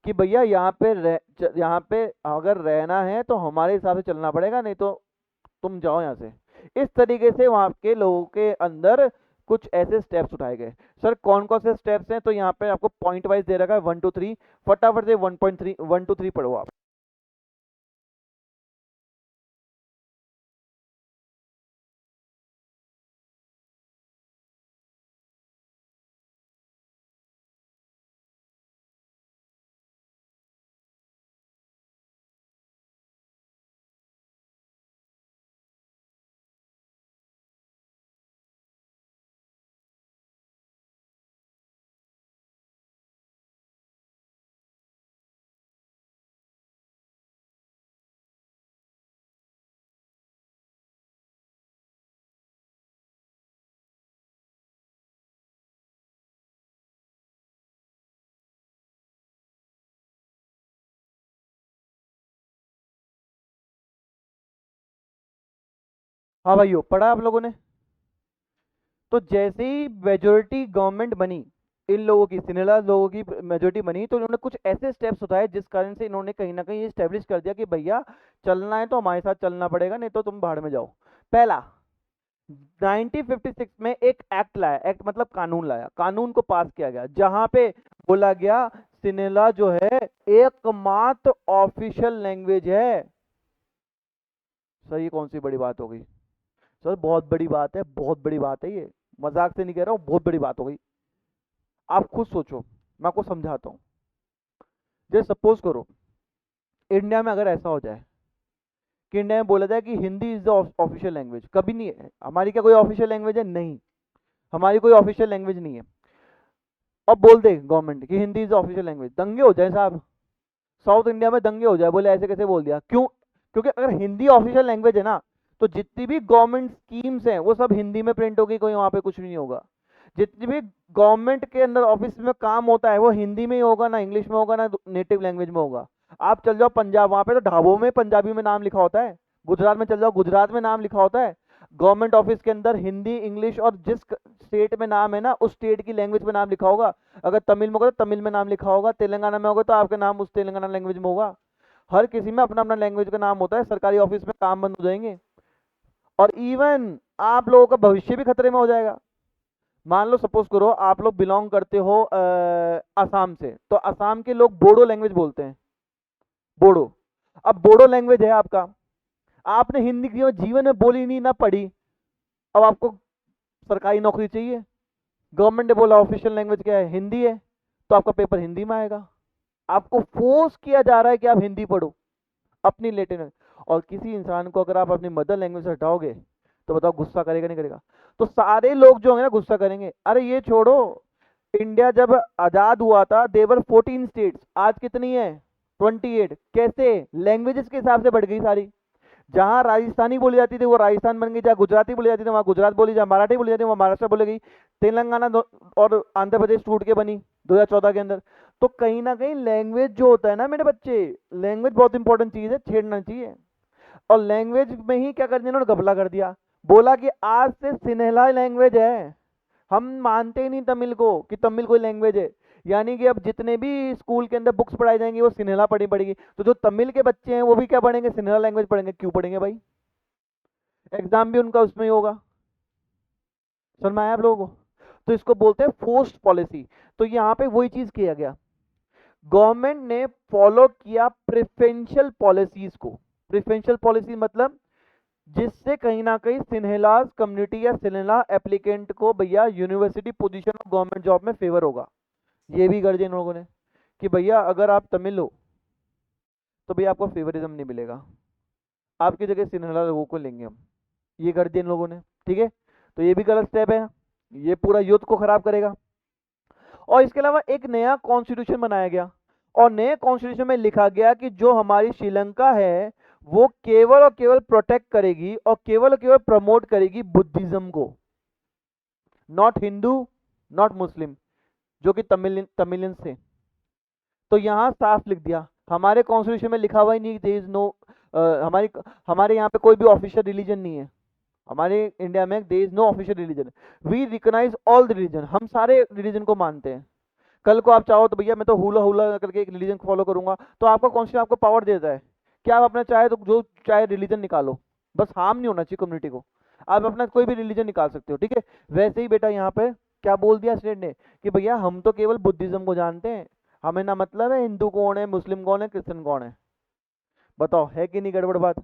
कि भैया यहाँ पे अगर रहना है तो हमारे हिसाब से चलना पड़ेगा, नहीं तो तुम जाओ यहाँ से। इस तरीके से वहां के लोगों के अंदर कुछ ऐसे स्टेप्स उठाए गए। सर कौन कौन से स्टेप्स हैं? तो यहाँ पे आपको पॉइंट वाइज दे रखा है 1 to 3, फटाफट से 1 to 3 पढ़ो आप। हाँ भाइयों, पढ़ा आप लोगों ने? तो जैसे ही मेजोरिटी गवर्नमेंट बनी, इन लोगों की सिनेला लोगों की मेजोरिटी बनी, तो इन्होंने कुछ ऐसे स्टेप्स उठाए जिस कारण से इन्होंने कहीं ना कहीं स्टेब्लिश कर दिया कि भैया चलना है तो हमारे साथ चलना पड़ेगा, नहीं तो तुम भाड़ में जाओ। पहला, 1956 में एक एक्ट लाया, एक्ट मतलब कानून लाया, कानून को पास किया गया जहां पे बोला गया सिनेला जो है एकमात्र ऑफिशियल लैंग्वेज है। सर ये कौन सी बड़ी बात हो गई? सर बहुत बड़ी बात है, बहुत बड़ी बात है ये, मजाक से नहीं कह रहा हूँ, बहुत बड़ी बात हो गई। आप खुद सोचो, मैं आपको समझाता हूँ। जैसे सपोज करो इंडिया में अगर ऐसा हो जाए कि इंडिया में बोला जाए कि Hindi is the official language, कभी नहीं है हमारी, क्या कोई ऑफिशियल लैंग्वेज है? नहीं, हमारी कोई ऑफिशियल लैंग्वेज नहीं है। अब बोल दे गवर्नमेंट कि Hindi is the official language, दंगे हो जाए साहब, साउथ इंडिया में दंगे हो जाए, बोले ऐसे कैसे बोल दिया, क्यों? क्योंकि अगर हिंदी ऑफिशियल लैंग्वेज है ना, तो जितनी भी गवर्नमेंट स्कीम्स हैं वो सब हिंदी में प्रिंट होगी, कोई वहाँ पे कुछ नहीं होगा। जितनी भी गवर्नमेंट के अंदर ऑफिस में काम होता है वो हिंदी में ही होगा, ना इंग्लिश में होगा, ना नेटिव लैंग्वेज में होगा। आप चल जाओ पंजाब, वहाँ पे तो ढाबों में पंजाबी में नाम लिखा होता है। गुजरात में चल जाओ, गुजरात में नाम लिखा होता है। गवर्नमेंट ऑफिस के अंदर हिंदी, इंग्लिश, और जिस स्टेट में नाम है ना उस स्टेट की लैंग्वेज में नाम लिखा होगा। अगर तमिल में होगा तो तमिल में नाम लिखा होगा, तेलंगाना में होगा तो आपका नाम उस तेलंगाना लैंग्वेज में होगा। हर किसी में अपना अपना लैंग्वेज का नाम होता है, सरकारी ऑफिस में काम बंद हो जाएंगे, और इवन आप लोगों का भविष्य भी खतरे में हो जाएगा। मान लो सपोज करो आप लोग बिलोंग करते हो असम से, तो असम के लोग बोडो लैंग्वेज बोलते हैं, बोडो। अब बोडो लैंग्वेज है आपका, आपने हिंदी की जीवन में बोली नहीं, ना पढ़ी, अब आपको सरकारी नौकरी चाहिए, गवर्नमेंट ने बोला ऑफिशियल लैंग्वेज क्या है? हिंदी है, तो आपका पेपर हिंदी में आएगा। आपको फोर्स किया जा रहा है कि आप हिंदी पढ़ो अपनी लेटिन। और किसी इंसान को अगर आप अपनी मदर लैंग्वेज से हटाओगे तो बताओ गुस्सा करेगा नहीं करेगा? तो सारे लोग जो होंगे ना गुस्सा करेंगे। अरे ये छोड़ो, इंडिया जब आजाद हुआ था देवर 14 स्टेट्स, आज कितनी है? 28। कैसे? लैंग्वेजेस के हिसाब से बढ़ गई सारी। जहां राजस्थानी बोली जाती थी वो राजस्थान बन गई, जहाँ गुजराती बोली जाती थी वहां गुजरात बोली, जहाँ मराठी बोली जाती थी वहां महाराष्ट्र बोली गई। तेलंगाना और आंध्र प्रदेश टूट के बनी 2014 के अंदर। तो कहीं ना कहीं लैंग्वेज जो होता है ना मेरे बच्चे, लैंग्वेज बहुत इंपॉर्टेंट चीज है, छेड़ना चाहिए। और लैंग्वेज में ही क्या कर दिया इन्होंने? घपला कर दिया। बोला कि आज से सिन्हला लैंग्वेज है। हम मानते ही नहीं तमिल को कि तमिल कोई लैंग्वेज है। यानी कि अब जितने भी स्कूल के अंदर बुक्स पढ़ाई जाएंगी वो सिन्हला पढ़नी पड़ेगी। तो जो तमिल के बच्चे हैं वो भी क्या पढ़ेंगे? सिन्हला लैंग्वेज पढ़ेंगे। क्यों पढ़ेंगे भाई? एग्जाम भी उनका उसमें ही होगा। समझ में आया आप लोगों को? तो इसको बोलते हैं फोर्स्ड पॉलिसी। तो यहाँ पे वही चीज किया गया, गवर्नमेंट ने फॉलो किया प्रेफरेंशियल पॉलिसीज को। प्रेफरेंशियल पॉलिसी मतलब जिससे कहीं ना कहीं सिन्हलाज कम्युनिटी या सिन्हला एप्लीकेंट को भैया यूनिवर्सिटी पोजीशन और गवर्नमेंट जॉब में फेवर होगा। ये भी कर दिया इन लोगों ने कि भैया अगर आप तमिल हो तो भैया आपको फेवरिज्म नहीं मिलेगा, आपकी जगह सिन्हला लोगों को लेंगे हम। ये कर दिया इन लोगों ने, ठीक है। तो ये भी गलत स्टेप है, ये पूरा युद्ध को खराब करेगा। और इसके अलावा एक नया कॉन्स्टिट्यूशन बनाया गया, और नए कॉन्स्टिट्यूशन में लिखा गया कि जो हमारी श्रीलंका है वो केवल और केवल प्रोटेक्ट करेगी और केवल प्रमोट करेगी बुद्धिज्म को, नॉट हिंदू, नॉट मुस्लिम, जो कि तमिलियंस थे। तो यहां साफ लिख दिया, हमारे कॉन्स्टिट्यूशन में लिखा हुआ ही नहीं देयर इज नो, हमारी हमारे यहाँ पे कोई भी ऑफिशियल रिलीजन नहीं है। हमारे इंडिया में there is no official religion, we recognize all the religion, हम सारे रिलीजन को मानते हैं। कल को आप चाहो तो भैया मैं तो हुला हुला करके एक रिलीजन को फॉलो करूंगा, तो आपका कॉन्स्टिट्यूशन आपको पावर देता है कि आप अपना चाहे तो जो चाहे रिलीजन निकालो, बस हार्म नहीं होना चाहिए कम्युनिटी को। आप अपना कोई भी रिलीजन निकाल सकते हो, ठीक है। वैसे ही बेटा यहाँ पे क्या बोल दिया स्टेट ने कि भैया हम तो केवल बुद्धिज्म को जानते हैं, हमें ना मतलब है हिंदू कौन है, मुस्लिम कौन है, क्रिश्चियन कौन है। बताओ है कि नहीं गड़बड़ बात?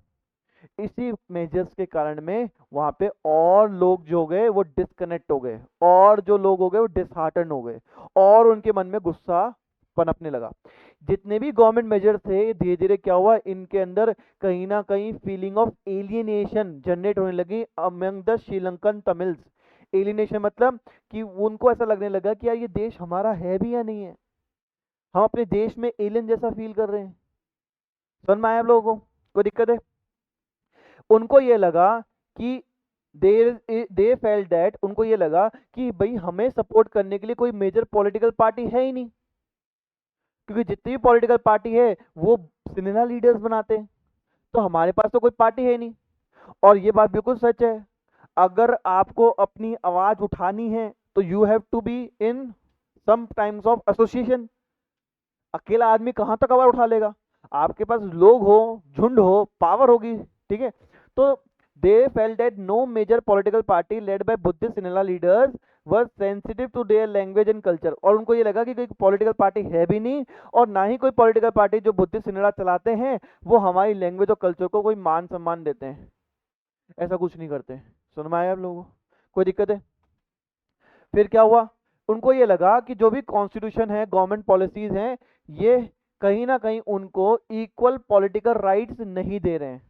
इसी मेजर्स के कारण में वहां पे और लोग जो हो गए वो डिस्कनेक्ट हो गए, और जो लोग हो गए वो डिसहार्टन हो गए, और उनके मन में गुस्सा पनपने लगा। जितने भी गवर्नमेंट मेजर थे धीरे धीरे क्या हुआ, इनके अंदर कहीं ना कहीं फीलिंग ऑफ एलियनेशन जनरेट होने लगी among the Sri Lankan Tamils. Alienation मतलब कि उनको ऐसा लगने लगा कि यार ये देश हमारा है भी या नहीं है, हम अपने देश में एलियन जैसा फील कर रहे हैं। समझ में आया आप लोगों को? कोई दिक्कत है? उनको ये लगा कि दे फेल्ट दैट, उनको ये लगा कि भाई हमें सपोर्ट करने के लिए कोई मेजर पॉलिटिकल पार्टी है ही नहीं, क्योंकि जितनी भी पॉलिटिकल पार्टी है वो सिनेमा लीडर्स बनाते हैं, तो हमारे पास तो कोई पार्टी है नहीं। और ये बात बिल्कुल सच है, अगर आपको अपनी आवाज उठानी है तो you have to be in some times of association. अकेला आदमी कहाँ तक आवाज उठा लेगा? आपके पास लोग हो, झुंड हो, पावर होगी, ठीक है। तो they felt that no major political party led by Buddhist Sinhala leaders were sensitive to their language and culture. और उनको ये लगा कि कोई पॉलिटिकल पार्टी है भी नहीं, और ना ही कोई पॉलिटिकल पार्टी जो बुद्धिस्ट सिनेला चलाते हैं वो हमारी लैंग्वेज और कल्चर को कोई मान सम्मान देते हैं, ऐसा कुछ नहीं करते। सुन में आया आप लोगों को? कोई दिक्कत है? फिर क्या हुआ, उनको ये लगा कि जो भी कॉन्स्टिट्यूशन है, गवर्नमेंट पॉलिसीज हैं, ये कहीं ना कहीं उनको इक्वल पॉलिटिकल राइट्स नहीं दे रहे हैं,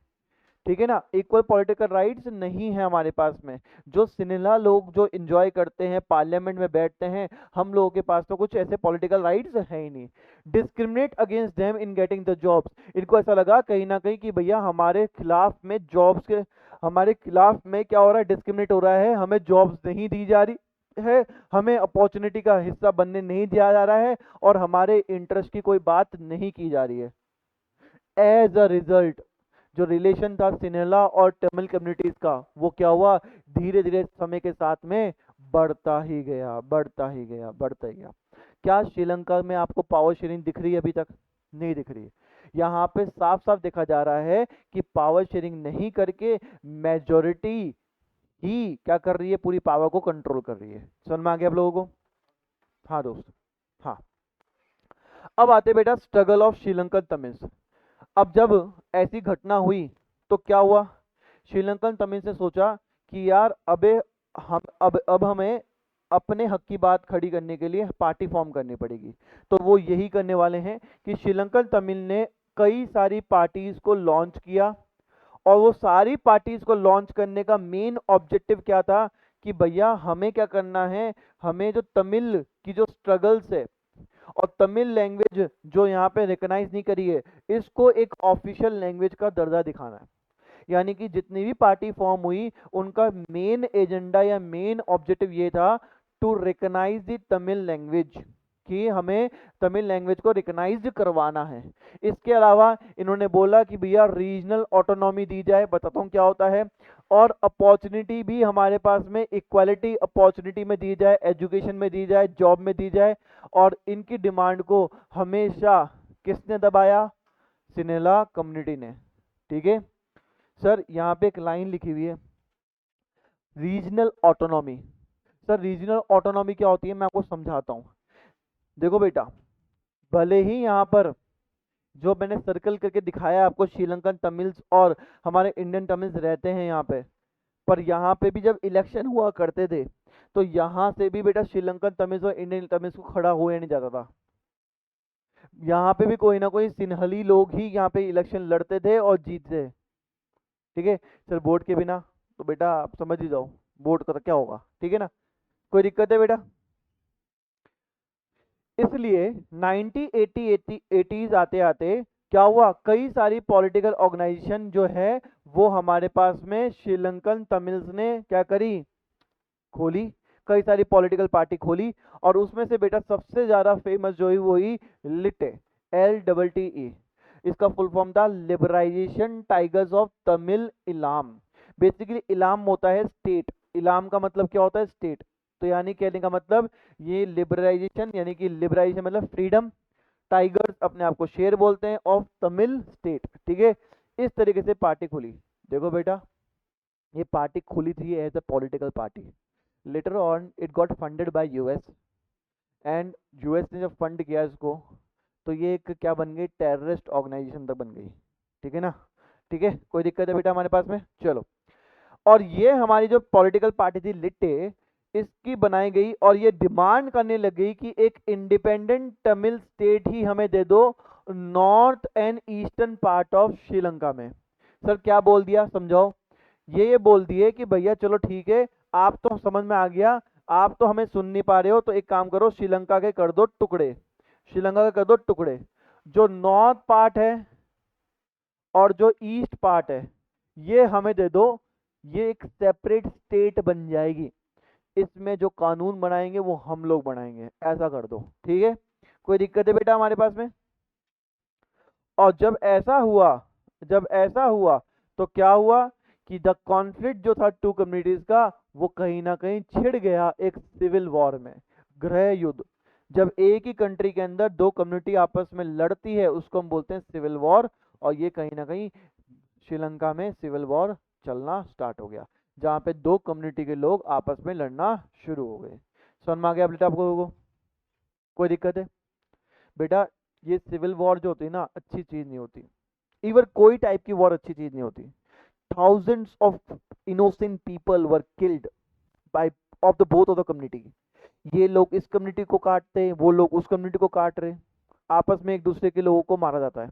ठीक है ना, इक्वल पॉलिटिकल राइट्स नहीं है हमारे पास में। जो सिनेला लोग जो एंजॉय करते हैं, पार्लियामेंट में बैठते हैं, हम लोगों के पास तो कुछ ऐसे पॉलिटिकल राइट्स है ही नहीं। Discriminate against them in getting the jobs, इनको ऐसा लगा कहीं ना कहीं कि भैया हमारे खिलाफ में जॉब्स के, हमारे खिलाफ में क्या हो रहा है, डिस्क्रिमिनेट हो रहा है, हमें जॉब्स नहीं दी जा रही है, हमें अपॉर्चुनिटी का हिस्सा बनने नहीं दिया जा रहा है, और हमारे इंटरेस्ट की कोई बात नहीं की जा रही है। एज अ रिजल्ट जो रिलेशन था सिनेला और तमिल कम्युनिटीज का, वो क्या हुआ, धीरे धीरे समय के साथ में बढ़ता ही गया, बढ़ता ही गया, बढ़ता ही गया। क्या श्रीलंका में आपको पावर शेयरिंग दिख रही है? अभी तक नहीं दिख रही है। यहाँ पे साफ साफ देखा जा रहा है कि पावर शेयरिंग नहीं करके मेजोरिटी ही क्या कर रही है, पूरी पावर को कंट्रोल कर रही है। समझ में आ गया आप लोगों को? हाँ दोस्त, हाँ। अब आते बेटा स्ट्रगल ऑफ श्रीलंकन तमिल्स। अब जब ऐसी घटना हुई तो क्या हुआ, श्रीलंकन तमिल ने सोचा कि यार अबे हम अब हमें अपने हक की बात खड़ी करने के लिए पार्टी फॉर्म करनी पड़ेगी। तो वो यही करने वाले हैं कि श्रीलंकन तमिल ने कई सारी पार्टीज को लॉन्च किया, और वो सारी पार्टीज को लॉन्च करने का मेन ऑब्जेक्टिव क्या था कि भैया हमें क्या करना है, हमें जो तमिल की जो स्ट्रगल्स है और तमिल लैंग्वेज जो यहाँ पे रिकॉग्नाइज नहीं करी है, इसको एक ऑफिशियल लैंग्वेज का दर्जा दिखाना है। यानी कि जितनी भी पार्टी फॉर्म हुई उनका मेन एजेंडा या मेन ऑब्जेक्टिव ये था to recognize the Tamil language, कि हमें तमिल लैंग्वेज को रिकॉग्नाइज करवाना है। इसके अलावा इन्होंने बोला कि भैया रीजनल ऑटोनॉमी दी जाए, बताता हूँ क्या होता है, और अपॉर्चुनिटी भी हमारे पास में इक्वालिटी अपॉर्चुनिटी में दी जाए, एजुकेशन में दी जाए, जॉब में दी जाए। और इनकी डिमांड को हमेशा किसने दबाया? सिनेला कम्युनिटी ने। ठीक है सर, यहाँ पे एक लाइन लिखी हुई है regional autonomy. Sir regional autonomy क्या होती है, मैं आपको समझाता हूँ। देखो बेटा, भले ही यहाँ पर जो मैंने सर्कल करके दिखाया आपको, श्रीलंकन तमिल्स और हमारे इंडियन तमिल्स रहते हैं यहाँ पे, पर यहाँ पे भी जब इलेक्शन हुआ करते थे तो यहाँ से भी बेटा श्रीलंकन तमिल्स और इंडियन तमिल्स को खड़ा हुआ नहीं जाता था। यहाँ पे भी कोई ना कोई सिन्हली लोग ही यहाँ पे इलेक्शन लड़ते थे और जीतते। ठीक है सर, वोट के बिना तो बेटा आप समझ ही जाओ वोट का तो क्या होगा। ठीक है ना, कोई दिक्कत है बेटा? इसलिए 1980 आते आते क्या हुआ, कई सारी पॉलिटिकल ऑर्गेनाइजेशन जो है वो हमारे पास में श्रीलंकन तमिल्स ने क्या करी, खोली। कई सारी पॉलिटिकल पार्टी खोली, और उसमें से बेटा सबसे ज्यादा फेमस जो हुई वो हुई लिटे, LTTE। इसका फुल फॉर्म था liberalisation tigers of Tamil Ilam. Basically Ilam होता है स्टेट, इलाम का मतलब क्या होता है, स्टेट। तो यानी कहने का मतलब ये लिबरलाइजेशन, यानी कि लिबरलाइजेशन मतलब फ्रीडम, टाइगर्स अपने आप को शेर बोलते हैं, ऑफ तमिल स्टेट। ठीक है, इस तरीके से पार्टी खुली। देखो बेटा, ये पार्टी खुली थी as a political party. Later on it got funded by US, and US ने जब फंड किया इसको तो ये एक क्या बन गई, टेररिस्ट ऑर्गेनाइजेशन तक बन गई। ठीक है ना, ठीक है, कोई दिक्कत है बेटा हमारे पास में? चलो, और ये हमारी जो पॉलिटिकल पार्टी थी लिट्टे, इसकी बनाई गई और ये डिमांड करने लग गई कि एक इंडिपेंडेंट तमिल स्टेट ही हमें दे दो north and eastern part of Sri Lanka में। सर क्या बोल दिया, समझाओ। ये बोल दिए कि भैया चलो ठीक है, आप तो समझ में आ गया, आप तो हमें सुन नहीं पा रहे हो, तो एक काम करो, श्रीलंका के कर दो टुकड़े, श्रीलंका के कर दो टुकड़े। जो नॉर्थ पार्ट है और जो ईस्ट पार्ट है ये हमें दे दो, ये एक सेपरेट स्टेट बन जाएगी, इसमें जो कानून बनाएंगे वो हम लोग बनाएंगे, ऐसा कर दो। ठीक है, कोई दिक्कत है बेटा हमारे पास में? और जब ऐसा हुआ, जब ऐसा हुआ तो क्या हुआ कि द कॉन्फ्लिक्ट जो था टू कम्युनिटीज का, वो कहीं ना कहीं छिड़ गया एक सिविल वॉर में, गृह युद्ध। जब एक ही कंट्री के अंदर दो कम्युनिटी आपस में लड़ती है उसको हम बोलते हैं सिविल वॉर, और ये कहीं ना कहीं श्रीलंका में सिविल वॉर चलना स्टार्ट हो गया, जहाँ पे दो कम्युनिटी के लोग आपस में लड़ना शुरू हो गए। समझ में आ गया बेटा आपको लोगों को? कोई दिक्कत है बेटा? ये सिविल वॉर जो होती है ना, अच्छी चीज नहीं होती। इवन कोई टाइप की वॉर अच्छी चीज नहीं होती। thousands of innocent people were killed by of the both of the community। ये लोग इस कम्युनिटी को काटते हैं, वो लोग उस कम्युनिटी को काट रहे। आपस में एक दूसरे के लोगों को मारा जाता है।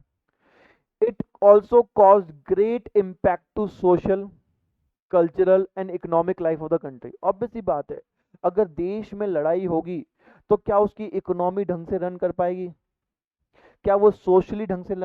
It also cause great impact to social, cultural and economic life of the country. Obvious सी बात है, अगर देश में लड़ाई होगी तो क्या उसकी इकोनॉमी ढंग से रन कर पाएगी, क्या वो सोशली ढंग से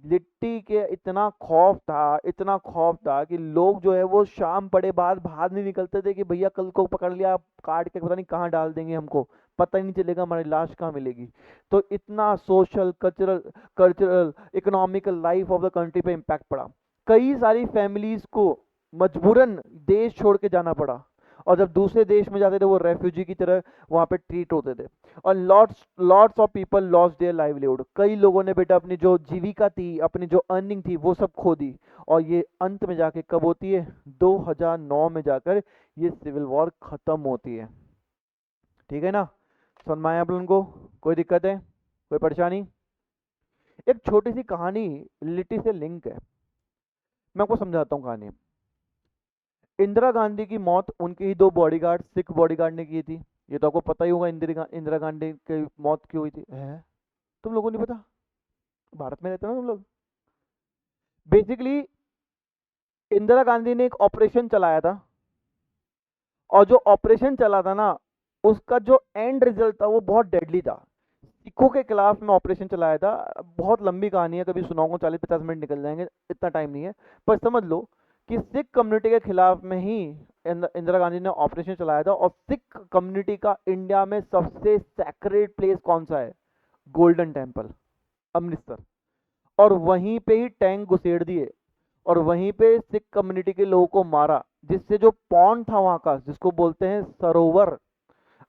लिट्टी के इतना खौफ था, इतना खौफ था कि लोग जो है वो शाम पड़े बाद बाहर नहीं निकलते थे कि भैया कल को पकड़ लिया काट के पता नहीं कहाँ डाल देंगे, हमको पता ही नहीं चलेगा हमारी लाश कहाँ मिलेगी। तो इतना social, cultural economical life of the country पे इम्पैक्ट पड़ा। कई सारी फैमिलीज को मजबूरन देश छोड़ के जाना पड़ा, और जब दूसरे देश में जाते थे वो रेफ्यूजी की तरह वहाँ पे ट्रीट होते थे, और lots of people lost their livelihood. कई लोगों ने बेटा अपनी जो जीविका थी, अपनी जो अर्निंग थी, वो सब खो दी। और ये अंत में जाके कब होती है? 2009 में जाकर ये सिविल वॉर खत्म होती है। ठीक है ना, समझ में आया आप लोगों को? कोई दिक्कत है, कोई परेशानी? एक छोटी सी कहानी लिट्टी से लिंक है, मैं आपको समझाता हूँ कहानी। इंदिरा गांधी की मौत उनके ही दो बॉडीगार्ड, सिख बॉडीगार्ड ने की थी। ये तो आपको पता ही होगा इंदिरा गांधी की मौत क्यों हुई थी। है तुम लोगों को नहीं पता? भारत में रहते हो ना तुम लोग। बेसिकली इंदिरा गांधी ने एक ऑपरेशन चलाया था, और जो ऑपरेशन चला था ना, उसका जो एंड रिजल्ट था वो बहुत डेडली था। सिखों के खिलाफ में ऑपरेशन चलाया था। बहुत लंबी कहानी है, कभी सुनाऊंगा, 40-50 मिनट निकल जाएंगे, इतना टाइम नहीं है। पर समझ लो कि सिख कम्युनिटी के खिलाफ में ही इंदिरा गांधी ने ऑपरेशन चलाया था। और सिख कम्युनिटी का इंडिया में सबसे सैक्रेड प्लेस कौन सा है? Golden temple, Amritsar. और वहीं पे ही टैंक घुसेड़ दिए, और वहीं पे सिख कम्युनिटी के लोगों को मारा, जिससे जो पॉन्ड था वहां का, जिसको बोलते हैं सरोवर,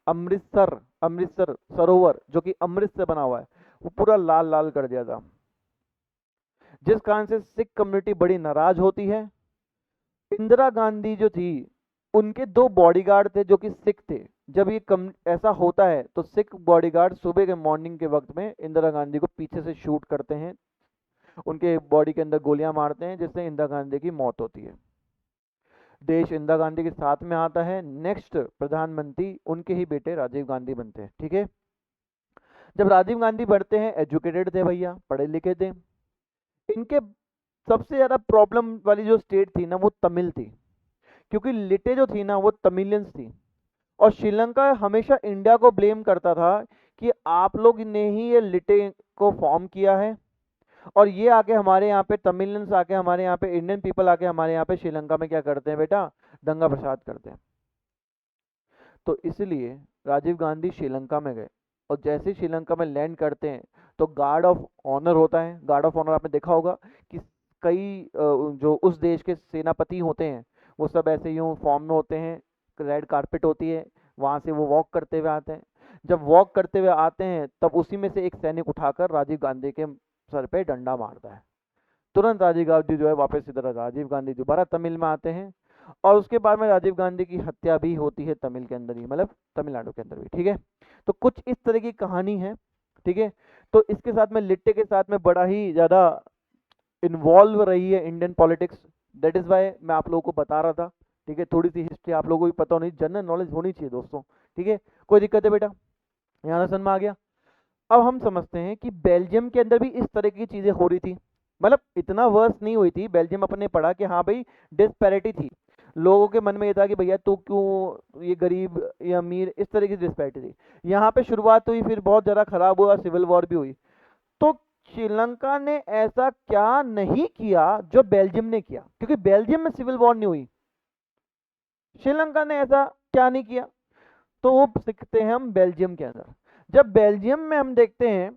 अमृतसर सरोवर जो कि अमृत से बना हुआ है, वो पूरा लाल लाल कर दिया था। जिस कारण से सिख कम्युनिटी बड़ी नाराज होती है। इंदिरा गांधी जो थी, उनके दो बॉडीगार्ड थे जो कि सिख थे। जब ये ऐसा होता है तो सिख बॉडीगार्ड सुबह के मॉर्निंग के वक्त में इंदिरा गांधी को पीछे से शूट करते हैं, उनके बॉडी के अंदर गोलियां मारते हैं, जिससे इंदिरा गांधी की मौत होती है। देश इंदिरा गांधी के साथ में आता है। नेक्स्ट प्रधानमंत्री उनके ही बेटे राजीव गांधी बनते हैं। ठीक है, जब राजीव गांधी बढ़ते हैं, एजुकेटेड थे भैया, पढ़े लिखे थे। इनके सबसे ज़्यादा प्रॉब्लम वाली जो स्टेट थी ना, वो तमिल थी, क्योंकि लिटे जो थी ना वो तमिलियंस थी। और श्रीलंका हमेशा इंडिया को ब्लेम करता था कि आप लोग ने ही ये लिटे को फॉर्म किया है, और ये आके हमारे यहाँ पे तमिलियंस आके हमारे यहाँ पे इंडियन पीपल आके हमारे यहाँ पे श्रीलंका में क्या करते हैं बेटा? दंगा प्रसाद करते हैं। तो इसलिए राजीव गांधी श्रीलंका में गए, और जैसे श्रीलंका में लैंड करते हैं तो गार्ड ऑफ ऑनर होता है। गार्ड ऑफ ऑनर आपने देखा होगा कि कई जो उस देश के सेनापति होते हैं वो सब ऐसे यूँ फॉर्म में होते हैं, रेड कारपेट होती है, वहाँ से वो वॉक करते हुए आते हैं। जब वॉक करते हुए आते हैं तब उसी में से एक सैनिक उठाकर राजीव गांधी के सर पे डंडा मारता है। तुरंत राजीव गांधी जो है वापस इधर, राजीव गांधी दोबारा तमिल में आते हैं, और उसके बाद में राजीव गांधी की हत्या भी होती है तमिल के अंदर ही, मतलब तमिलनाडु के अंदर भी। ठीक है, तो कुछ इस तरह की कहानी है। ठीक है, तो इसके साथ में लिट्टे के साथ में बड़ा ही ज़्यादा इन्वॉल्व रही है Indian politics. That is why मैं आप लोगों को बता रहा था। ठीक है, थोड़ी सी हिस्ट्री आप लोगों को भी पता होनी, जनरल नॉलेज होनी चाहिए दोस्तों। ठीक है, कोई दिक्कत है बेटा? यहाँ समझ में आ गया? अब हम समझते हैं कि बेल्जियम के अंदर भी इस तरह की चीज़ें हो रही थी, मतलब इतना वर्स नहीं हुई थी। बेल्जियम अपने पढ़ा कि हाँ भाई डिस्पैरिटी थी, लोगों के मन में ये था कि भैया तू क्यों, ये गरीब ये अमीर, इस तरह की डिस्पैरिटी थी। यहाँ पे शुरुआत हुई, फिर बहुत ज़्यादा खराब हुआ, सिविल वॉर भी हुई। तो श्रीलंका ने ऐसा क्या नहीं किया जो बेल्जियम ने किया? क्योंकि बेल्जियम में सिविल वॉर नहीं हुई, श्रीलंका ने ऐसा क्या नहीं किया? तो वो सीखते हैं हम बेल्जियम के अंदर। जब बेल्जियम में हम देखते हैं,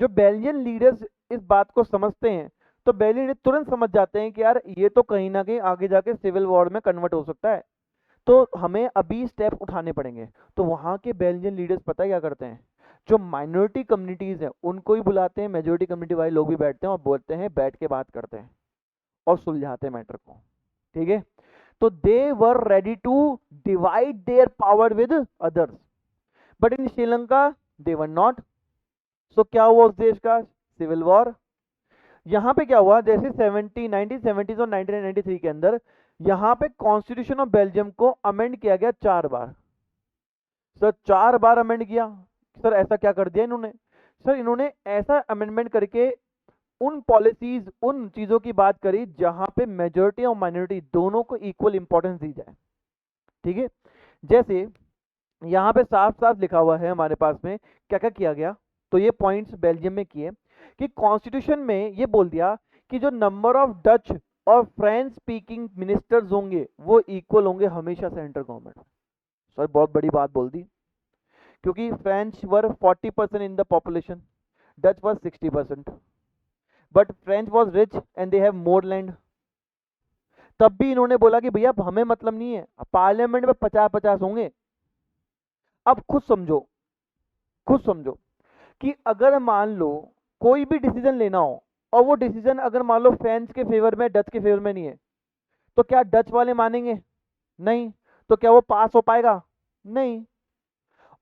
जो बेल्जियन लीडर्स इस बात को समझते हैं, तो बेल्जियन तुरंत समझ जाते हैं कि यार ये तो कहीं ना कहीं आगे जाके सिविल वॉर में कन्वर्ट हो सकता है, तो हमें अभी स्टेप उठाने पड़ेंगे। तो वहाँ के बेल्जियन लीडर्स पता है क्या करते हैं? जो माइनॉरिटी कम्युनिटीज़ हैं उनको ही बुलाते हैं, मेजोरिटी कम्युनिटी वाले लोग भी बैठते हैं और बोलते हैं, बैठ के बात करते हैं और सुलझाते हैं मैटर को। ठीक है, तो they were ready to divide their power with others, but in Sri Lanka they were not. So क्या हुआ उस देश का? Civil war. यहाँ पे क्या हुआ, जैसे 1970s और 1993 के अंदर यहाँ पे कॉन्स्टिट्यूशन ऑफ बेल्जियम को अमेंड किया गया 4 बार। सर 4 बार अमेंड किया, सर ऐसा क्या कर दिया इन्होंने? सर इन्होंने ऐसा अमेंडमेंट करके उन पॉलिसीज, उन चीज़ों की बात करी जहां पे मेजोरिटी और माइनॉरिटी दोनों को इक्वल इंपॉर्टेंस दी जाए। ठीक है, जैसे यहाँ पे साफ साफ लिखा हुआ है हमारे पास में क्या क्या किया गया। तो ये पॉइंट्स बेल्जियम में किए कि कॉन्स्टिट्यूशन में ये बोल दिया कि जो नंबर ऑफ डच और फ्रेंच स्पीकिंग मिनिस्टर्स होंगे वो इक्वल होंगे हमेशा सेंट्रल गवर्नमेंट। सर बहुत बड़ी बात बोल दी, क्योंकि French were 40% in the population, Dutch was 60%, but French was rich and they have more land. तब भी इन्होंने बोला कि भैया हमें मतलब नहीं है, पार्लियामेंट में 50-50 होंगे। अब खुद समझो, खुद समझो कि अगर मान लो कोई भी डिसीजन लेना हो और वो डिसीजन अगर मान लो फ्रेंच के फेवर में, डच के फेवर में नहीं है, तो क्या डच वाले मानेंगे? नहीं। तो क्या वो पास हो पाएगा? नहीं।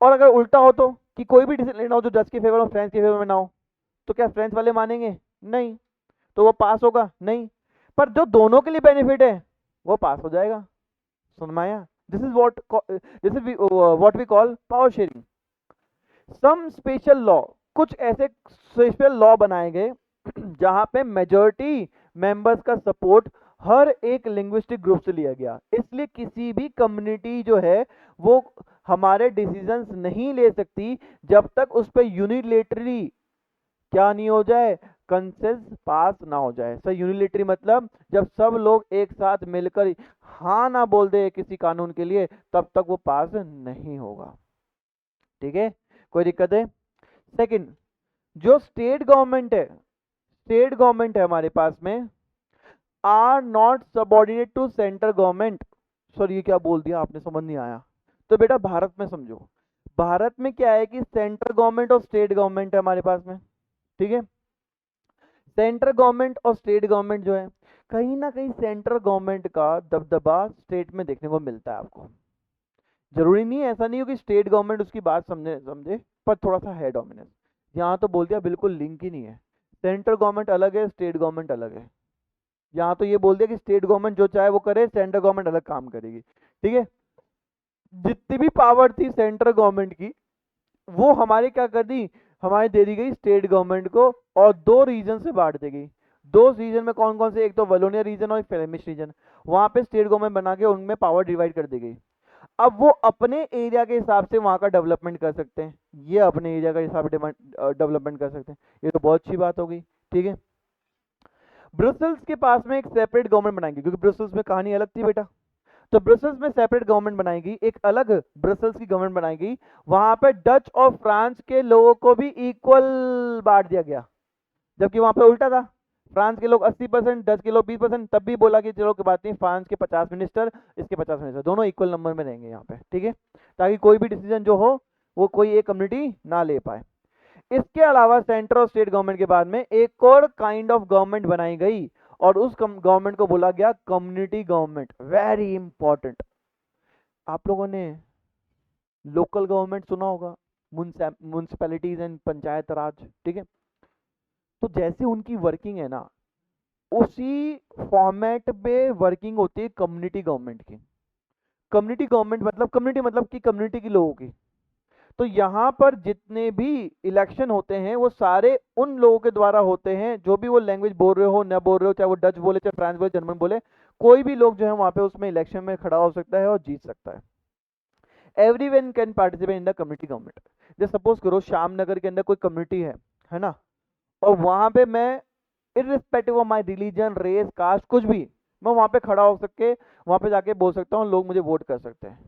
और अगर उल्टा हो तो कि कोई भी डिसीजन लेना हो जो डच के फेवर और फ्रेंच के फेवर में ना हो, तो क्या फ्रेंच वाले मानेंगे? नहीं। तो वो पास होगा? नहीं। पर जो दोनों के लिए बेनिफिट है वो पास हो जाएगा। समझ में आया? This is what we call power sharing. Some special law, कुछ ऐसे स्पेशल लॉ बनाए गए जहां पे मेजॉरिटी मेंबर्स का सपोर्ट हर एक लिंग्विस्टिक ग्रुप से लिया गया। इसलिए किसी भी कम्युनिटी जो है वो हमारे डिसीजंस नहीं ले सकती जब तक उस पर यूनिलेटरी क्या नहीं हो जाए, कंसेंस पास ना हो जाए। सर यूनिलेटरी मतलब जब सब लोग एक साथ मिलकर हाँ ना बोल दे किसी कानून के लिए, तब तक वो पास नहीं होगा। ठीक है, कोई दिक्कत है? सेकंड, जो स्टेट गवर्नमेंट है, स्टेट गवर्नमेंट है हमारे पास में, are not subordinate to central government. Sir ये क्या बोल दिया आपने, समझ नहीं आया। तो बेटा भारत में समझो, भारत में क्या है कि सेंट्रल गवर्नमेंट और स्टेट गवर्नमेंट है हमारे पास में। ठीक है, सेंट्रल गवर्नमेंट और स्टेट गवर्नमेंट जो है, कहीं ना कहीं सेंट्रल गवर्नमेंट का दबदबा स्टेट में देखने को मिलता है आपको। जरूरी नहीं है, ऐसा नहीं हो कि स्टेट गवर्नमेंट उसकी बात समझे समझे, पर थोड़ा सा है डोमिनेंस। यहाँ तो बोल दिया बिल्कुल लिंक ही नहीं है, सेंट्रल गवर्नमेंट अलग है, स्टेट गवर्नमेंट अलग है। यहाँ तो ये बोल दिया कि स्टेट गवर्नमेंट जो चाहे वो करे, सेंट्रल गवर्नमेंट अलग काम करेगी। ठीक है, जितनी भी पावर थी सेंट्रल गवर्नमेंट की वो हमारे क्या कर दी, हमारे दे दी गई स्टेट गवर्नमेंट को, और दो रीजन से बांट दी गई। दो रीजन में कौन कौन से, एक तो वलोनिया रीजन और एक फ्लेमिश रीजन, वहां पे स्टेट गवर्नमेंट बना के उनमें पावर डिवाइड कर दी गई। अब वो अपने एरिया के हिसाब से वहां का डेवलपमेंट कर सकते हैं, ये अपने एरिया के हिसाब से डेवलपमेंट कर सकते हैं। ये तो बहुत अच्छी बात हो गई। ठीक है, ब्रुसेल्स के पास में एक सेपरेट गवर्नमेंट बनाएंगे, क्योंकि ब्रुसेल्स में कहानी अलग थी बेटा। तो ब्रसल्स में सेपरेट गवर्नमेंट बनाएगी, एक अलग ब्रसल्स की गवर्नमेंट बनाएगी। वहां पे डच और फ्रांस के लोगों को भी इक्वल बांट दिया गया, जबकि वहां पे उल्टा था, फ्रांस के लोग 80%, डच के लोग 20%। तब भी बोला कि चलो कोई बात नहीं, फ्रांस के 50 मिनिस्टर, इसके 50 मिनिस्टर, दोनों इक्वल नंबर में रहेंगे यहाँ पे। ठीक है, ताकि कोई भी डिसीजन जो हो वो कोई एक कम्युनिटी ना ले पाए। इसके अलावा सेंट्रल और स्टेट गवर्नमेंट के बाद में एक और काइंड ऑफ गवर्नमेंट बनाई गई, और उस गवर्नमेंट को बोला गया कम्युनिटी गवर्नमेंट। वेरी इंपॉर्टेंट, आप लोगों ने लोकल गवर्नमेंट सुना होगा, म्यूनसिपैलिटीज एंड पंचायत राज। ठीक है, तो जैसे उनकी वर्किंग है ना, उसी फॉर्मेट में वर्किंग होती है कम्युनिटी गवर्नमेंट की। कम्युनिटी गवर्नमेंट मतलब, कम्युनिटी मतलब कि कम्युनिटी के लोगों की। तो यहाँ पर जितने भी इलेक्शन होते हैं वो सारे उन लोगों के द्वारा होते हैं, जो भी वो लैंग्वेज बोल रहे हो न बोल रहे हो, चाहे वो डच बोले, चाहे फ्रांस बोले, जर्मन बोले, कोई भी लोग जो है वहाँ पे उसमें इलेक्शन में खड़ा हो सकता है और जीत सकता है। Everyone can participate in the community government. जैसे सपोज करो श्यामनगर के अंदर कोई कम्युनिटी है ना, और वहाँ पे मैं irrespective of my religion, race, caste, कुछ भी, मैं वहाँ पे खड़ा हो सके, वहाँ पे जाके बोल सकता हूँ, लोग मुझे वोट कर सकते हैं।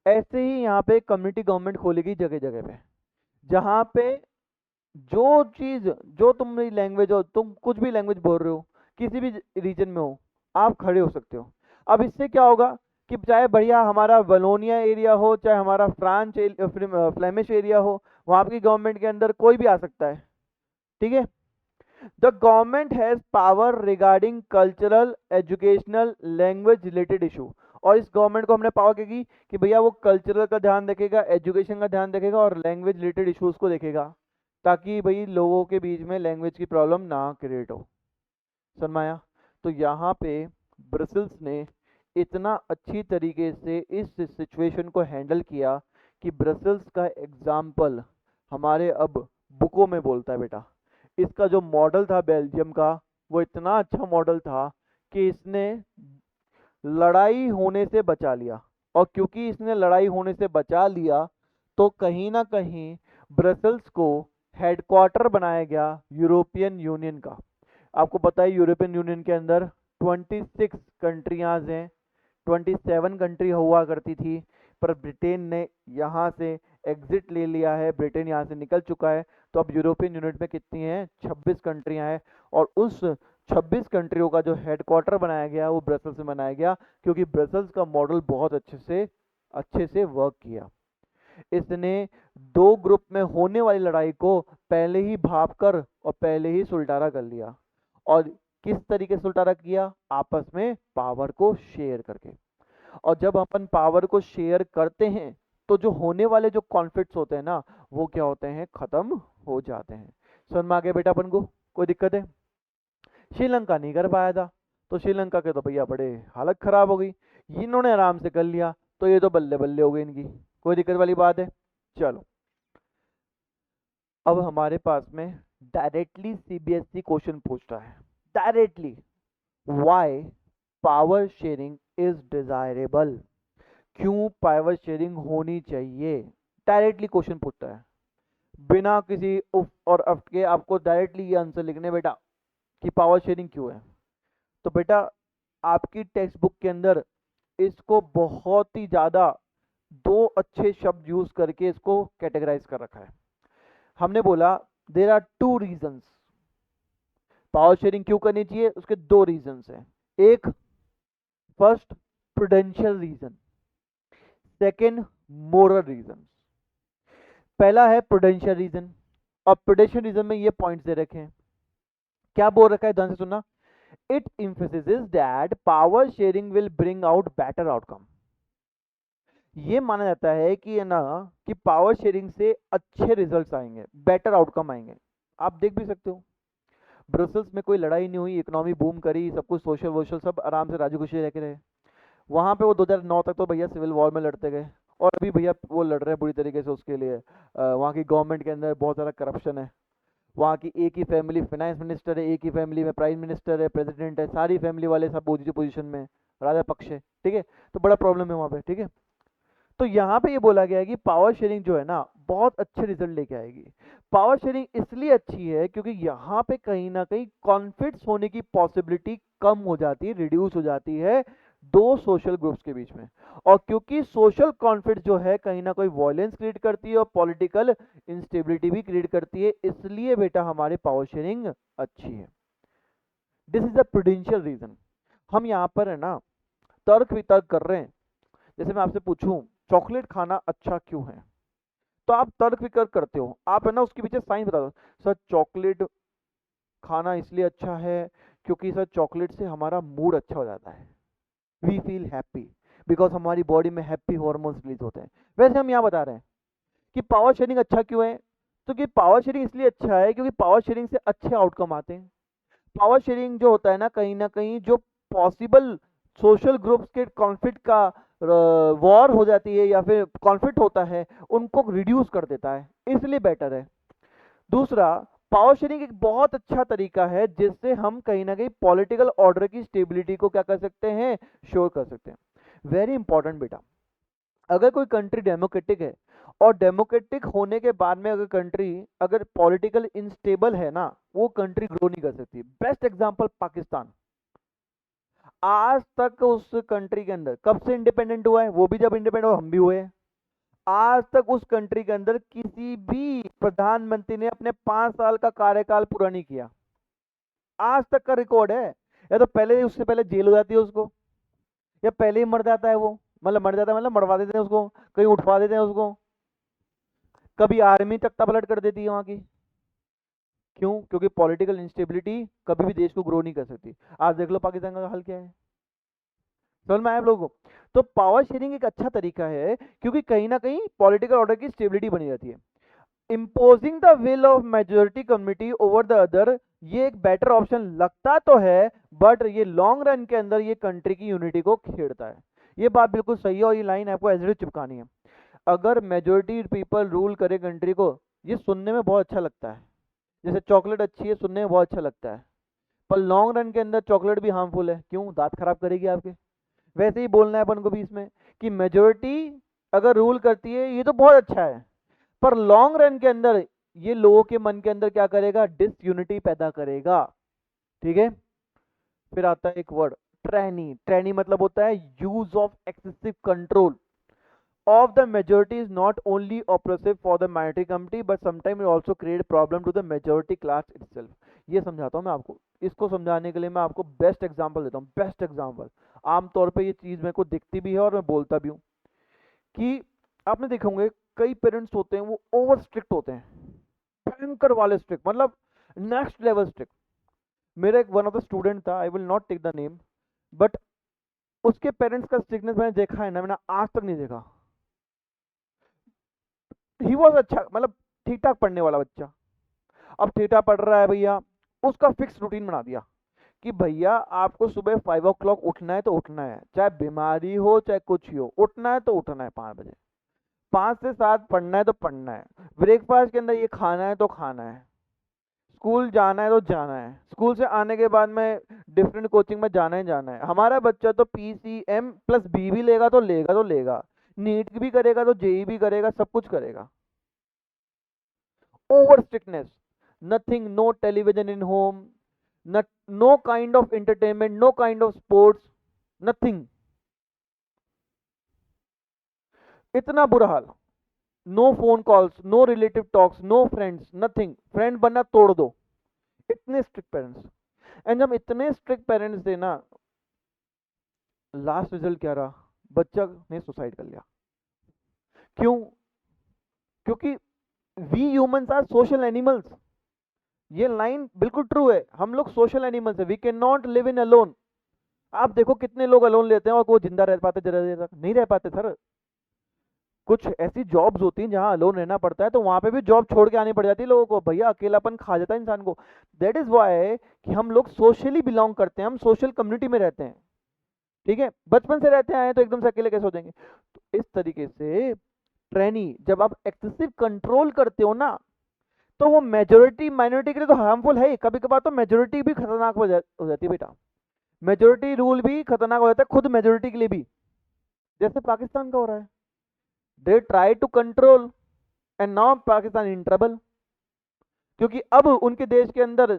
ऐसे ही यहाँ पे कम्युनिटी गवर्नमेंट खोलेगी जगह जगह पे, जहाँ पे जो चीज, जो तुम्हारी लैंग्वेज हो, तुम कुछ भी लैंग्वेज बोल रहे हो, किसी भी रीजन में हो, आप खड़े हो सकते हो। अब इससे क्या होगा कि चाहे बढ़िया हमारा वलोनिया एरिया हो, चाहे हमारा फ्लेमिश एरिया हो, वहाँ की गवर्नमेंट के अंदर कोई भी आ सकता है। ठीक है, the government has power regarding cultural, educational, language related issue. और इस गवर्नमेंट को हमने पावर की कि भैया वो कल्चरल का ध्यान रखेगा, एजुकेशन का ध्यान रखेगा और लैंग्वेज रिलेटेड इश्यूज को देखेगा, ताकि भाई लोगों के बीच में लैंग्वेज की प्रॉब्लम ना क्रिएट हो। समझाया? तो यहाँ पे ब्रसल्स ने इतना अच्छी तरीके से इस सिचुएशन को हैंडल किया कि ब्रसल्स का एग्जाम्पल हमारे अब बुकों में बोलता है बेटा। इसका जो मॉडल था बेल्जियम का, वो इतना अच्छा मॉडल था कि इसने लड़ाई होने से बचा लिया। और क्योंकि इसने लड़ाई होने से बचा लिया, तो कहीं ना कहीं ब्रसल्स को हेडक्वार्टर बनाया गया यूरोपियन यूनियन का। आपको पता है यूरोपियन यूनियन के अंदर 26 कंट्रियाज हैं, 27 कंट्री हुआ करती थी, पर ब्रिटेन ने यहाँ से एग्जिट ले लिया है, ब्रिटेन यहाँ से निकल चुका है। तो अब यूरोपियन यूनियन में कितनी हैं, 26 कंट्रियां हैं। और उस 26 कंट्रियों का जो हेडक्वार्टर बनाया गया वो ब्रसल्स में बनाया गया, क्योंकि ब्रसल्स का मॉडल बहुत अच्छे से वर्क किया। इसने दो ग्रुप में होने वाली लड़ाई को पहले ही भाप कर और पहले ही सुलटारा कर लिया। और किस तरीके से सुलटारा किया, आपस में पावर को शेयर करके। और जब अपन पावर को शेयर करते हैं तो जो होने वाले जो कॉन्फ्लिक्ट्स होते हैं ना, वो क्या होते हैं, खत्म हो जाते हैं। समझ में आ गया बेटा अपन को, कोई दिक्कत है? श्रीलंका नहीं कर पाया था, तो श्रीलंका के तो भैया बड़े हालत खराब हो गई। इन्होंने आराम से कर लिया, तो ये तो बल्ले बल्ले हो गई इनकी, कोई दिक्कत वाली बात है? चलो, अब हमारे पास में डायरेक्टली सीबीएसई क्वेश्चन पूछता है, directly, why power sharing is desirable? क्यों पावर शेयरिंग होनी चाहिए? डायरेक्टली क्वेश्चन पूछता है, बिना किसी उफ और अफ के आपको डायरेक्टली ये आंसर लिखने बेटा कि पावर शेयरिंग क्यों है। तो बेटा आपकी टेक्स्ट बुक के अंदर इसको बहुत ही ज़्यादा दो अच्छे शब्द यूज करके इसको कैटेगराइज कर रखा है। हमने बोला there are two reasons power sharing क्यों करनी चाहिए, उसके दो रीजंस हैं। एक, first prudential reason, second moral reason. पहला है प्रूडेंशियल रीजन, और प्रूडेंशियल रीजन में ये पॉइंट्स दे रखे हैं। क्या बोल रखा है, ध्यान से सुनना। It emphasizes that power sharing will bring out better outcome। ये माना जाता है कि है ना कि पावर शेयरिंग से अच्छे रिजल्ट्स आएंगे, बेटर आउटकम आएंगे। आप देख भी सकते हो ब्रसल्स में कोई लड़ाई नहीं हुई, इकोनॉमी बूम करी, सब कुछ सोशल वोशल सब आराम से राजी खुशी रह के रहे। वहां पे वो 2009 तक तो भैया सिविल वॉर में लड़ते गए, और अभी भैया वो लड़ रहे हैं बुरी तरीके से उसके लिए। वहाँ की गवर्नमेंट के अंदर बहुत सारा करप्शन है। वहाँ की एक ही फैमिली फाइनेंस मिनिस्टर है, एक ही फैमिली में प्राइम मिनिस्टर है, प्रेसिडेंट है, सारी फैमिली वाले सब पोजीशन में, राजा पक्ष है, ठीक है। तो बड़ा प्रॉब्लम है वहाँ पे, ठीक है। तो यहाँ पे ये बोला गया है कि पावर शेयरिंग जो है ना बहुत अच्छे रिजल्ट लेके आएगी। पावर शेयरिंग इसलिए अच्छी है क्योंकि यहाँ पे कहीं ना कहीं कॉन्फ्लिक्ट्स होने की पॉसिबिलिटी कम हो जाती है, रिड्यूस हो जाती है दो सोशल ग्रुप्स के बीच में। और क्योंकि सोशल कॉन्फ्लिक्ट जो है कहीं ना कोई वॉयलेंस क्रिएट करती है और पॉलिटिकल इंस्टेबिलिटी भी क्रिएट करती है, इसलिए बेटा हमारी पावर शेयरिंग अच्छी है। This is the prudential reason. हम यहाँ पर है ना तर्क वितर्क कर रहे हैं। जैसे मैं आपसे पूछूं चॉकलेट खाना अच्छा क्यों है, तो आप तर्क वितर्क करते हो, आप है ना उसके पीछे साइंस बता दो। सर चॉकलेट खाना इसलिए अच्छा है क्योंकि सर चॉकलेट से हमारा मूड अच्छा हो जाता है, वी फील हैप्पी बिकॉज हमारी बॉडी में हैप्पी हॉर्मोन्स रिलीज होते हैं। वैसे हम यहाँ बता रहे हैं कि पावर शेयरिंग अच्छा क्यों है, तो कि पावर शेयरिंग इसलिए अच्छा है क्योंकि पावर शेयरिंग से अच्छे आउटकम आते हैं। पावर शेयरिंग जो होता है ना कहीं जो पॉसिबल सोशल ग्रुप्स के कॉन्फ्लिक्ट का वॉर हो जाती है या फिर कॉन्फ्लिक्ट होता है, उनको रिड्यूस कर देता है, इसलिए बेटर है। दूसरा, पावर शेयरिंग एक बहुत अच्छा तरीका है जिससे हम कहीं ना कहीं पॉलिटिकल ऑर्डर की स्टेबिलिटी को क्या कर सकते हैं, श्योर कर सकते हैं। वेरी इंपॉर्टेंट बेटा, अगर कोई कंट्री डेमोक्रेटिक है और डेमोक्रेटिक होने के बाद में अगर कंट्री अगर पॉलिटिकल इनस्टेबल है ना, वो कंट्री ग्रो नहीं कर सकती। Best example Pakistan. आज तक उस कंट्री के अंदर कब से इंडिपेंडेंट हुआ है, वो भी जब इंडिपेंडेंट हुआ हम भी हुए हैं। आज तक उस कंट्री के अंदर किसी भी प्रधानमंत्री ने अपने 5 साल का कार्यकाल पूरा नहीं किया, आज तक का रिकॉर्ड है। या तो पहले उससे पहले जेल हो जाती है उसको, या पहले ही मर जाता है वो, मतलब मर जाता है मतलब मरवा देते हैं उसको, कहीं उठवा देते हैं उसको, कभी आर्मी तख्ता पलट कर देती है वहां की। क्यों? क्योंकि पॉलिटिकल इंस्टेबिलिटी कभी भी देश को ग्रो नहीं कर सकती। आज देख लो पाकिस्तान का हाल क्या है, समझ में आया आप लोगों को? तो पावर शेयरिंग एक अच्छा तरीका है क्योंकि कहीं ना कहीं पॉलिटिकल ऑर्डर की स्टेबिलिटी बनी रहती है। Imposing the will of majority community over the other, ये एक बेटर ऑप्शन लगता तो है, बट ये लॉन्ग रन के अंदर ये कंट्री की यूनिटी को खेड़ता है। ये बात बिल्कुल सही है और ये लाइन आपको एज इट इज चिपकानी है। अगर मेजोरिटी पीपल रूल करे कंट्री को ये सुनने में बहुत अच्छा लगता है, जैसे चॉकलेट अच्छी है, सुनने में बहुत अच्छा लगता है, पर लॉन्ग रन के अंदर चॉकलेट भी हार्मफुल है। क्यों? दांत खराब करेगी आपके। वैसे ही बोलना है अपन को भी इसमें कि मेजोरिटी अगर रूल करती है ये तो बहुत अच्छा है, पर लॉन्ग रन के अंदर ये लोगों के मन के अंदर क्या करेगा? डिसयूनिटी पैदा करेगा। ठीक है। फिर आता है एक वर्ड, ट्रैनी। ट्रैनी मतलब होता है use of excessive control of the majority is not only oppressive for the minority community but sometimes it also create problem to the majority class itself। ये समझाता हूँ मैं आपको। इसको समझाने के लिए मैं आपको बेस्ट एग्जांपल देता हूँ, बेस्ट एग्जांपल। आमतौर पे ये चीज़ मेरे को दिखती भी है और मैं बोलता भी हूँ कि आपने देखे होंगे कई पेरेंट्स होते हैं वो ओवर स्ट्रिक्ट होते हैं, भयंकर वाले स्ट्रिक्ट, मतलब नेक्स्ट लेवल स्ट्रिक्ट। मेरा एक वन ऑफ द स्टूडेंट था, I will not take the name, but उसके पेरेंट्स का स्ट्रिक्टनेस मैंने देखा है ना, मैंने आज तक नहीं देखा। ही वॉज अच्छा, मतलब ठीक ठाक पढ़ने वाला बच्चा। अब थीटा पढ़ रहा है भैया, उसका फिक्स रूटीन बना दिया कि भैया आपको सुबह 5 o'clock उठना है तो उठना है, चाहे बीमारी हो चाहे कुछ ही हो, उठना है तो उठना है 5 बजे, 5 से 7 पढ़ना है तो पढ़ना है, ब्रेकफास्ट के अंदर ये खाना है तो खाना है, स्कूल जाना है तो जाना है, स्कूल से आने के बाद में डिफरेंट कोचिंग में जाना ही जाना है। हमारा बच्चा तो PCM+B भी लेगा तो लेगा तो लेगा, नीट भी करेगा तो जेई भी करेगा, सब कुछ करेगा। Over strictness, nothing, no television in home, no kind of entertainment, no kind of sports, nothing। इतना बुरा हाल। No phone calls, no relative talks, no friends, nothing. Friend बनना तोड़ दो, इतने स्ट्रिक्ट पेरेंट्स। एंड जब इतने स्ट्रिक्ट पेरेंट्स थे ना, लास्ट रिजल्ट क्या रहा? बच्चा ने सुसाइड कर लिया। क्यों? क्योंकि we humans are social animals. ये लाइन बिल्कुल ट्रू है, हम लोग सोशल एनिमल्स है, we can not live in alone. आप देखो कितने लोग अलोन लेते हैं और वो जिंदा रह पाते, जरा देर तक नहीं रह पाते सर। कुछ ऐसी जॉब्स होती हैं जहां अलोन रहना पड़ता है, तो वहां पे भी जॉब छोड़ के आनी पड़ जाती है लोगों को। भैया अकेलापन खा जाता है इंसान को। दैट इज वाई कि हम लोग सोशली बिलोंग करते हैं, हम सोशल कम्युनिटी में रहते हैं। ठीक है, बचपन से रहते आए हैं तो एकदम से अकेले कैसे हो जाएंगे? तो इस तरीके से ट्रेनी, जब आप एक्सेसिव कंट्रोल करते हो ना, तो वो मेजोरिटी माइनॉरिटी के लिए तो हार्मफुल है ही, कभी कभार तो मेजोरिटी भी खतरनाक हो जाती है बेटा। मेजोरिटी रूल भी खतरनाक हो जाता है खुद मेजोरिटी के लिए भी, जैसे पाकिस्तान का हो रहा है। They try to control and now Pakistan in trouble, क्योंकि अब उनके देश के अंदर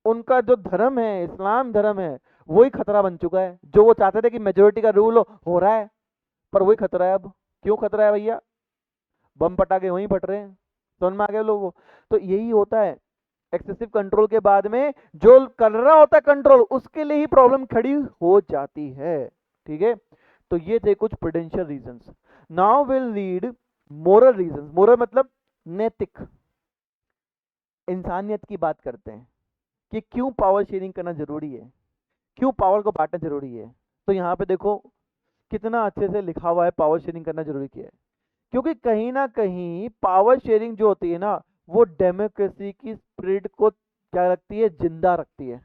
उनका जो धर्म है, इस्लाम धर्म है, वही खतरा बन चुका है। जो वो चाहते थे कि मेजोरिटी का रूल हो रहा है, पर वही खतरा है अब। क्यों खतरा है भैया? बम पटाखे वहीं फट रहे हैं, समझ में आ गया लोगों को? तो यही होता है, एक्सेसिव कंट्रोल के बाद में जो कर रहा होता है कंट्रोल, उसके लिए ही प्रॉब्लम खड़ी हो जाती है। ठीक है, तो ये थे कुछ prudential reasons. Now will read moral reasons. Moral मतलब नैतिक, इंसानियत की बात करते हैं कि क्यों पावर शेयरिंग करना जरूरी है, क्यों पावर को बांटना जरूरी है। तो यहाँ पे देखो कितना अच्छे से लिखा हुआ है पावर शेयरिंग करना जरूरी क्या है। क्योंकि कहीं ना कहीं पावर शेयरिंग जो होती है ना, वो डेमोक्रेसी की स्पिरिट को क्या रखती है? जिंदा रखती है।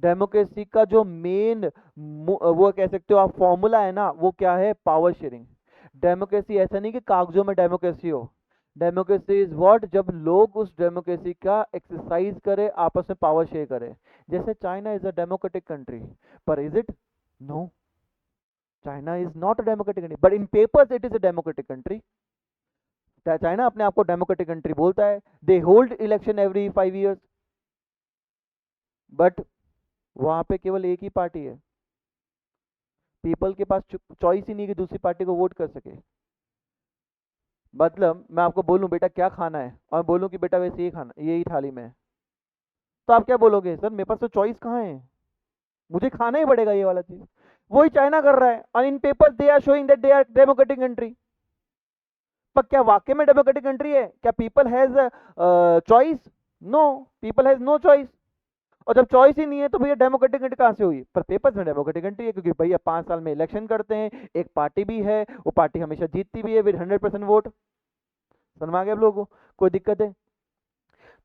डेमोक्रेसी का जो मेन वो कह सकते हो आप फॉर्मूला है ना, वो क्या है? Power sharing. डेमोक्रेसी ऐसा नहीं कि कागजों में डेमोक्रेसी हो। Democracy is what? जब लोग उस डेमोक्रेसी का एक्सरसाइज करे, आपस में पावर शेयर करे। जैसे China is a democratic country, पर is it? No, China is not a democratic country, but in papers it is a democratic country. China अपने आप को डेमोक्रेटिक कंट्री बोलता है। They hold election every 5 years, but वहां पे केवल एक ही पार्टी है। पीपल के पास चॉइस ही नहीं कि दूसरी पार्टी को वोट कर सके। मतलब मैं आपको बोलूं बेटा क्या खाना है, और बोलूं कि बेटा वैसे ये खाना, यही थाली में है, तो आप क्या बोलोगे? सर मेरे पास तो चॉइस कहाँ है, मुझे खाना ही पड़ेगा ये वाला चीज। वही चाइना कर रहा है, और in paper they are showing that they are democratic country. पर क्या वाकई में डेमोक्रेटिक कंट्री है? क्या people has choice? No, people has no choice. और जब चॉइस ही नहीं है तो भैया डेमोक्रेटिक कंट्री कहाँ से हुई? पर पेपर्स में डेमोक्रेटिक कंट्री है, क्योंकि भैया 5 साल में इलेक्शन करते हैं, एक पार्टी भी है, वो पार्टी हमेशा जीतती भी है विद 100% वोट। समझ में आ गया आप लोगों को? कोई दिक्कत है?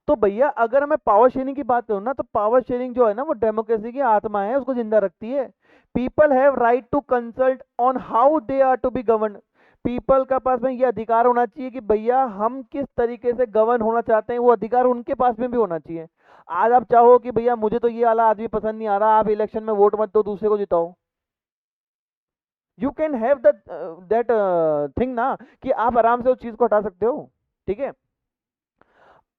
तो भैया अगर मैं पावर शेयरिंग की बात करूँ ना, तो पावर शेयरिंग जो है ना, वो डेमोक्रेसी की आत्मा है, उसको जिंदा रखती है। People have right to consult on how they are to be govern. People का पास में ये अधिकार होना चाहिए कि भैया हम किस तरीके से गवर्न होना चाहते हैं, वो अधिकार उनके पास में भी होना चाहिए। आज आप चाहो कि भैया मुझे तो ये वाला आदमी पसंद नहीं आ रहा, आप इलेक्शन में वोट मत दो, दूसरे को जिताओ, you can have that thing ना, कि आप आराम से उस चीज को हटा सकते हो। ठीक है।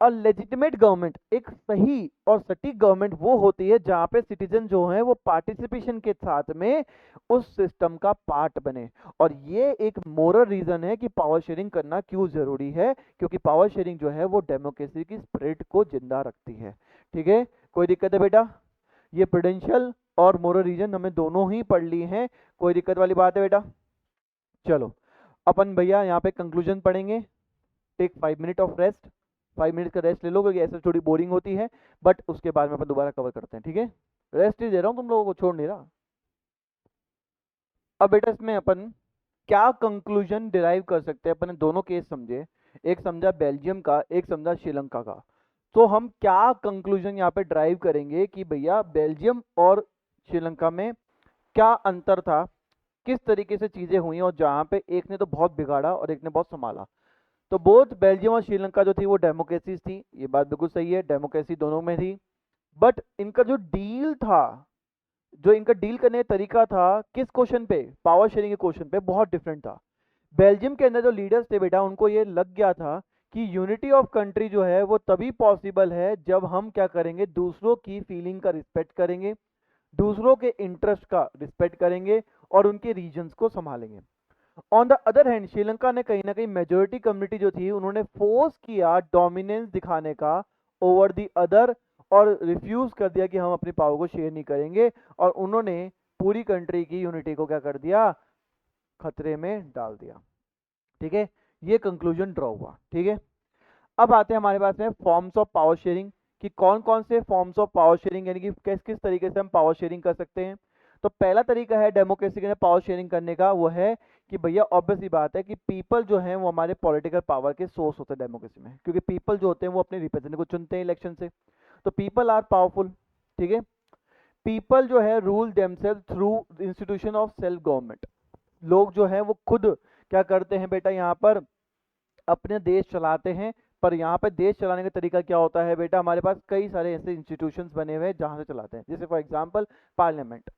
और लेजिटिमेट गवर्नमेंट, एक सही और सटीक गवर्नमेंट वो होती है जहां पे सिटीजन जो है वो पार्टिसिपेशन के साथ में उस सिस्टम का पार्ट बने। और ये एक मोरल रीजन है कि पावर शेयरिंग करना क्यों जरूरी है, क्योंकि पावर शेयरिंग जो है वो डेमोक्रेसी की स्पिरिट को जिंदा रखती है। ठीक है, कोई दिक्कत है बेटा? ये प्रूडेंशियल और मोरल रीजन हमें दोनों ही पढ़ ली हैं, कोई दिक्कत वाली बात है बेटा? चलो अपन भैया यहाँ पे कंक्लूजन पढ़ेंगे। Take 5 minute of rest, 5 minute का रेस्ट ले लो, क्योंकि ऐसे थोड़ी बोरिंग होती है, बट उसके बाद में अपन दोबारा कवर करते हैं। ठीक है, रेस्ट ही दे रहा हूँ तुम लोगों को, छोड़ नहीं रहा। अब बेटा इसमें अपन क्या कंक्लूजन डिराइव कर सकते हैं, अपन ने दोनों केस समझे, एक समझा बेल्जियम का, एक समझा श्रीलंका का। तो हम क्या कंक्लूजन यहाँ पे ड्राइव करेंगे कि भैया बेल्जियम और श्रीलंका में क्या अंतर था, किस तरीके से चीजें हुई, और जहाँ पे एक ने तो बहुत बिगाड़ा और एक ने बहुत संभाला। तो बोथ बेल्जियम और श्रीलंका जो थी वो डेमोक्रेसीज थी, ये बात बिल्कुल सही है, डेमोक्रेसी दोनों में थी। बट इनका जो डील था, जो इनका डील करने का तरीका था, किस क्वेश्चन पे, पावर शेयरिंग के क्वेश्चन पे, बहुत डिफरेंट था। बेल्जियम के अंदर जो लीडर्स थे बेटा, उनको ये लग गया था कि यूनिटी ऑफ कंट्री जो है वो तभी पॉसिबल है जब हम क्या करेंगे, दूसरों की फीलिंग का रिस्पेक्ट करेंगे, दूसरों के इंटरेस्ट का रिस्पेक्ट करेंगे और उनके रीजन्स को संभालेंगे। On the other hand Sri Lanka ने कहीं ना कहीं मेजोरिटी कम्युनिटी जो थी, उन्होंने फोर्स किया डोमिनेंस दिखाने का ओवर द अदर, और रिफ्यूज कर दिया कि हम अपनी पावर को शेयर नहीं करेंगे, और उन्होंने पूरी कंट्री की यूनिटी को क्या कर दिया, खतरे में डाल दिया। ठीक है, ये कंक्लूजन ड्रॉ हुआ। ठीक है, अब आते हैं हमारे पास में फॉर्म्स ऑफ पावर शेयरिंग, कि कौन कौन से फॉर्म्स ऑफ पावर शेयरिंग, यानी कि किस किस तरीके से हम पावर शेयरिंग कर सकते हैं। तो पहला तरीका है डेमोक्रेसी के अंदर पावर शेयरिंग करने का, वो है कि भैया ऑब्वियस सी बात है कि पीपल जो है वो हमारे पॉलिटिकल पावर के सोर्स होते हैं डेमोक्रेसी में, क्योंकि पीपल जो होते हैं वो अपने रिप्रेजेंटेटिव को चुनते हैं इलेक्शन से, तो पीपल आर पावरफुल। ठीक है, पीपल जो है rule themselves through institution of self government, लोग जो है वो खुद क्या करते हैं बेटा, यहाँ पर अपने देश चलाते हैं। पर यहाँ पे देश चलाने का तरीका क्या होता है बेटा, हमारे पास कई सारे ऐसे इंस्टीट्यूशंस बने हुए हैं जहाँ से चलाते हैं, जैसे फॉर एग्जांपल पार्लियामेंट।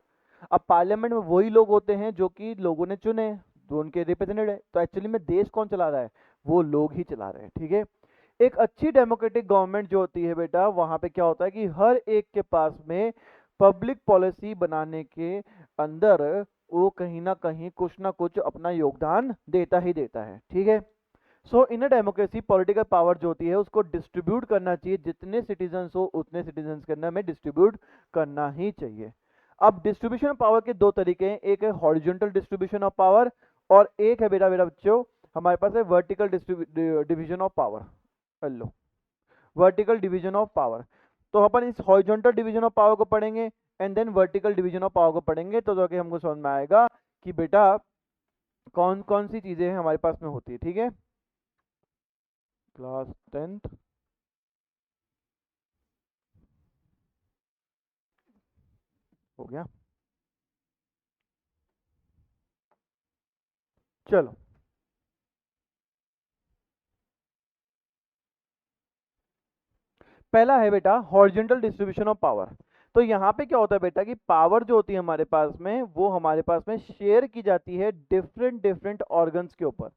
अब पार्लियामेंट में वही लोग होते हैं जो कि लोगों ने चुने, जो उनके रिप्रेजेंटेटिव है, तो एक्चुअली में देश कौन चला रहा है, वो लोग ही चला रहे हैं। ठीक है, एक अच्छी डेमोक्रेटिक गवर्नमेंट जो होती है बेटा, वहाँ पे क्या होता है कि हर एक के पास में पब्लिक पॉलिसी बनाने के अंदर वो कहीं ना कहीं कुछ ना कुछ अपना योगदान देता ही देता है। ठीक है, सो इन अ डेमोक्रेसी पॉलिटिकल पावर जो होती है उसको डिस्ट्रीब्यूट करना चाहिए, जितने सिटीजन्स हो उतने सिटीजन्स के अंदर में डिस्ट्रीब्यूट करना ही चाहिए। अब डिस्ट्रीब्यूशन ऑफ पावर के दो तरीके हैं, एक है हॉरिजॉन्टल डिस्ट्रीब्यूशन ऑफ पावर, और एक है बेटा मेरा बच्चों हमारे पास है वर्टिकल डिवीजन ऑफ पावर। लो, वर्टिकल डिवीजन ऑफ पावर। तो अपन इस हॉरिजॉन्टल डिवीजन ऑफ पावर को पढ़ेंगे and then vertical division of power को पढ़ेंगे, तो जाके हमको समझ में आएगा कि बेटा कौन कौन सी चीजें हमारे पास में होती है। ठीक है, क्लास 10th हो गया। चलो, पहला है बेटा हॉरिजॉन्टल डिस्ट्रीब्यूशन ऑफ पावर। तो यहाँ पे क्या होता है बेटा कि पावर जो होती है हमारे पास में, वो हमारे पास में शेयर की जाती है डिफरेंट डिफरेंट ऑर्गन्स के ऊपर,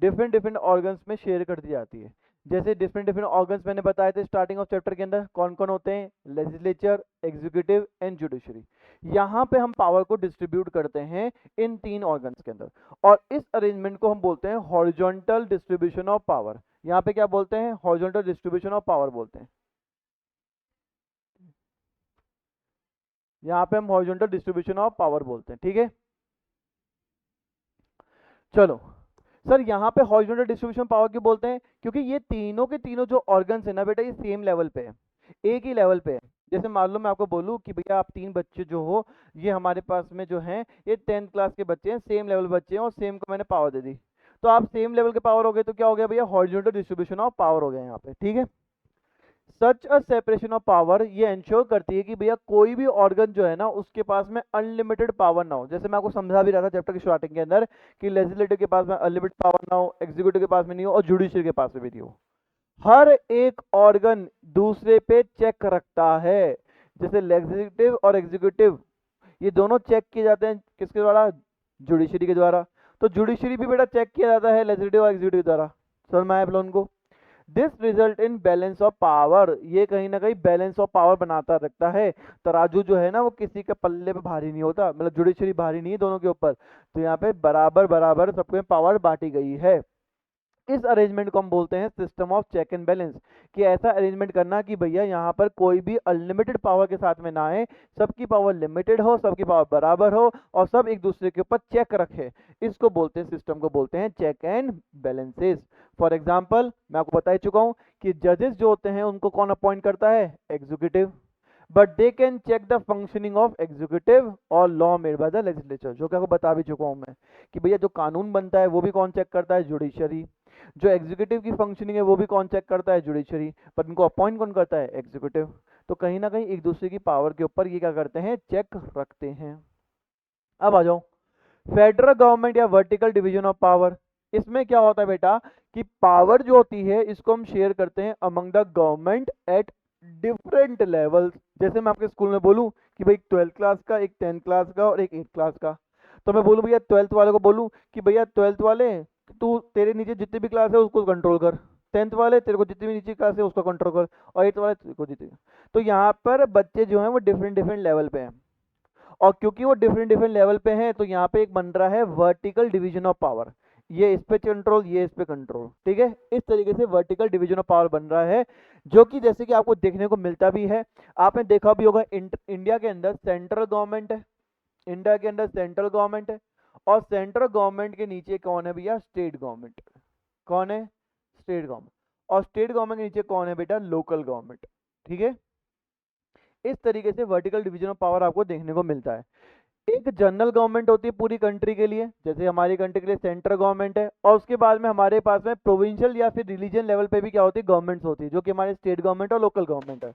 डिफरेंट डिफरेंट ऑर्गन्स में शेयर कर दी जाती है। जैसे डिफरेंट डिफरेंट ऑर्गन्स मैंने बताए थे स्टार्टिंग ऑफ चैप्टर के अंदर, कौन कौन होते हैं, लेजिस्लेचर, एग्जीक्यूटिव एंड जुडिशरी। यहाँ पे हम पावर को डिस्ट्रीब्यूट करते हैं इन तीन ऑर्गन्स के अंदर, और इस अरेंजमेंट को हम बोलते हैं हॉरिजॉन्टल डिस्ट्रीब्यूशन ऑफ पावर। यहाँ पे क्या बोलते हैं, हॉरिजॉन्टल डिस्ट्रीब्यूशन ऑफ पावर बोलते हैं। यहाँ पे हम हॉरिजॉन्टल डिस्ट्रीब्यूशन ऑफ पावर बोलते हैं। ठीक है, चलो सर यहाँ पे हॉरिजॉन्टल डिस्ट्रीब्यूशन पावर क्यों बोलते हैं, क्योंकि ये तीनों के तीनों जो ऑर्गन्स है ना बेटा, ये सेम लेवल पे है, एक ही लेवल पे है। जैसे मान लो मैं आपको बोलूँ कि भैया आप तीन बच्चे जो हो, ये हमारे पास में जो हैं ये 10th क्लास के बच्चे हैं, सेम लेवल बच्चे हैं, और सेम को मैंने पावर दे दी, तो आप सेम लेवल के पावर हो गए, तो क्या हो गया भैया, हॉरिजॉन्टल डिस्ट्रीब्यूशन ऑफ पावर हो गया यहाँ पे। ठीक है, सच अ सेपरेशन ऑफ पावर ये इंश्योर करती है कि भैया कोई भी ऑर्गन जो है ना उसके पास में अनलिमिटेड पावर ना हो। जैसे मैं आपको समझा भी रहा था चैप्टर की स्टार्टिंग के अंदर कि लेजिस्लेटिव के पास में अनलिमिटेड पावर ना हो, एग्जीक्यूटिव के पास में नहीं हो, और जुडिशियल के पास में भी नहीं हो। हर एक ऑर्गन दूसरे पे चेक रखता है। जैसे लेजिस्लेटिव और एग्जीक्यूटिव ये दोनों चेक किए जाते हैं किसके द्वारा? जुडिशरी के द्वारा। तो जुडिशरी भी बेटा चेक किया जाता है लेजिस्लेटिव और एग्जीक्यूटिव द्वारा। समझ में आया आप लोगों को? This result in balance of power, ये कहीं ना कहीं बैलेंस ऑफ पावर बनाता रखता है। तराजू जो है ना वो किसी के पल्ले पे भारी नहीं होता, मतलब जुडिशरी भारी नहीं है दोनों के ऊपर। तो यहाँ पे बराबर बराबर सबके पावर बांटी गई है। इस अरेंजमेंट को हम बोलते हैं system of check and balance. कि ऐसा अरेंजमेंट करना कि भैया यहाँ पर कोई भी अनलिमिटेड पावर के साथ में ना आए, सबकी पावर लिमिटेड हो, सबकी पावर बराबर हो, और सब एक दूसरे के ऊपर चेक रखे। इसको बोलते हैं, सिस्टम को बोलते हैं check and balances. For example मैं आपको बता ही चुका हूँ कि जजेस जो होते हैं उनको कौन अपॉइंट करता है? Executive. But they can check the functioning of executive और law made by the legislature, जो कि आपको बता भी चुका हूं मैं कि भैया जो कानून बनता है वो भी कौन चेक करता है? जुडिशरी। जो एग्जीक्यूटिव की फंक्शनिंग है वो भी कौन चेक करता है? जुडिशरी। पर इनको अपॉइंट कौन करता है? एग्जीक्यूटिव। तो कहीं ना कहीं एक दूसरे की पावर के ऊपर ये क्या करते हैं? चेक रखते हैं। अब आ जाओ फेडरल गवर्नमेंट या वर्टिकल डिवीजन ऑफ पावर। इसमें क्या होता है बेटा कि पावर जो होती है इसको हम शेयर करते हैं among the government at different levels. जैसे मैं आपके स्कूल में बोलूं कि भाई 12th क्लास का, एक 10th क्लास का और एक 8th क्लास का, तो मैं बोलूं भैया 12th वाले को बोलूं कि भैया 12th वाले तू तेरे नीचे जितनी भी क्लास है उसको कंट्रोल कर, 10th वाले तेरे को जितनी भी नीचे क्लास है उसको कंट्रोल कर, और 8th वाले तेरे को जितनी। तो यहाँ पर बच्चे जो हैं वो डिफरेंट डिफरेंट लेवल पे हैं, और क्योंकि वो डिफरेंट डिफरेंट लेवल पे हैं तो यहाँ पे एक बन रहा है वर्टिकल डिवीजन ऑफ पावर। ये इस पे कंट्रोल, ये इस पे कंट्रोल, ठीक है। इस तरीके से वर्टिकल डिवीजन ऑफ पावर बन रहा है, जो कि जैसे कि आपको देखने को मिलता भी है। आपने देखा भी होगा इंडिया के अंदर सेंट्रल गवर्नमेंट है, इंडिया के अंदर सेंट्रल गवर्नमेंट है, और सेंट्रल गवर्नमेंट के नीचे कौन है भैया? State government. कौन है? State government. और स्टेट गवर्नमेंट के नीचे कौन है बेटा? Local government. ठीक है, इस तरीके से वर्टिकल डिवीजन ऑफ पावर आपको देखने को मिलता है। एक जनरल गवर्नमेंट होती है पूरी कंट्री के लिए, जैसे हमारी कंट्री के लिए सेंट्रल गवर्नमेंट है, और उसके बाद में हमारे पास में प्रोविंशियल या फिर रिलीजन लेवल पे भी क्या होती है? गवर्नमेंट्स होती है, जो कि हमारे स्टेट गवर्नमेंट और लोकल गवर्नमेंट है।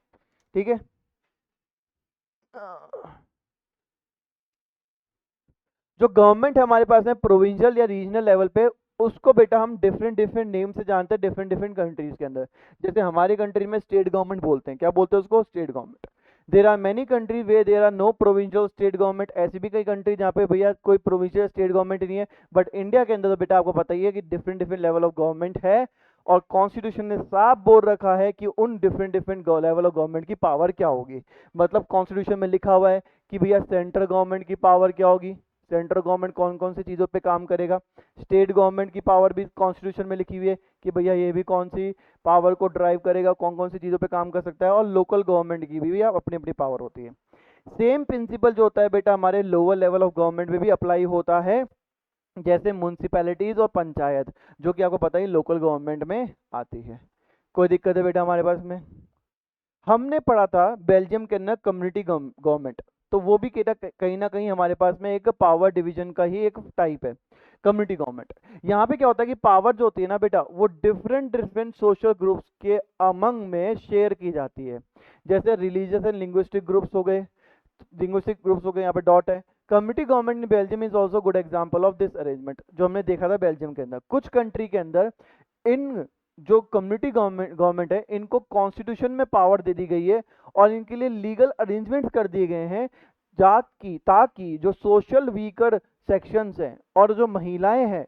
ठीक है, जो गवर्नमेंट है हमारे पास में प्रोविंशियल या रीजनल लेवल पे, उसको बेटा हम डिफरेंट डिफरेंट नेम से जानते हैं डिफरेंट डिफरेंट कंट्रीज के अंदर। जैसे हमारी कंट्री में स्टेट गवर्नमेंट बोलते हैं, क्या बोलते हैं उसको? State government. There are many country where there are no provincial state government. ऐसी भी कई कंट्री जहाँ पे भैया कोई प्रोविंशियल स्टेट गवर्नमेंट नहीं है। बट इंडिया के अंदर तो बेटा आपको पता ही है कि different different level of government है, और कॉन्स्टिट्यूशन ने साफ बोल रखा है कि उन different different level of government की पावर क्या होगी। मतलब कॉन्स्टिट्यूशन में लिखा हुआ है कि भैया सेंट्रल गवर्नमेंट की पावर क्या होगी, सेंट्रल गवर्नमेंट कौन कौन सी चीज़ों पे काम करेगा। स्टेट गवर्नमेंट की पावर भी कॉन्स्टिट्यूशन में लिखी हुई है कि भैया ये भी कौन सी पावर को ड्राइव करेगा, कौन कौन सी चीज़ों पे काम कर सकता है। और लोकल गवर्नमेंट की भी अपनी अपनी पावर होती है। सेम प्रिंसिपल जो होता है बेटा हमारे लोअर लेवल ऑफ गवर्नमेंट में भी अप्लाई होता है, जैसे म्यूनसिपैलिटीज और पंचायत, जो कि आपको पता ही लोकल गवर्नमेंट में आती है। कोई दिक्कत है बेटा हमारे पास में? हमने पढ़ा था बेल्जियम के अंदर कम्युनिटी गवर्नमेंट, तो वो भी कहीं ना कहीं हमारे पास में एक पावर डिवीजन का ही एक टाइप है, कम्युनिटी गवर्नमेंट। यहाँ पे क्या होता है कि पावर जो होती है ना बेटा वो डिफरेंट डिफरेंट सोशल ग्रुप्स के अमंग में शेयर की जाती है। जैसे रिलीजियस एंड लिंग्विस्टिक ग्रुप्स हो गए, लिंग्विस्टिक ग्रुप्स हो गए, यहाँ पे डॉट है। Community government in Belgium is also good example of this arrangement, जो हमने देखा था बेल्जियम के अंदर। कुछ कंट्री के अंदर इन जो कम्युनिटी गवर्नमेंट है इनको कॉन्स्टिट्यूशन में पावर दे दी गई है, और इनके लिए लीगल अरेंजमेंट्स कर दिए गए हैं ताकि जो सोशल वीकर सेक्शंस हैं और जो महिलाएं हैं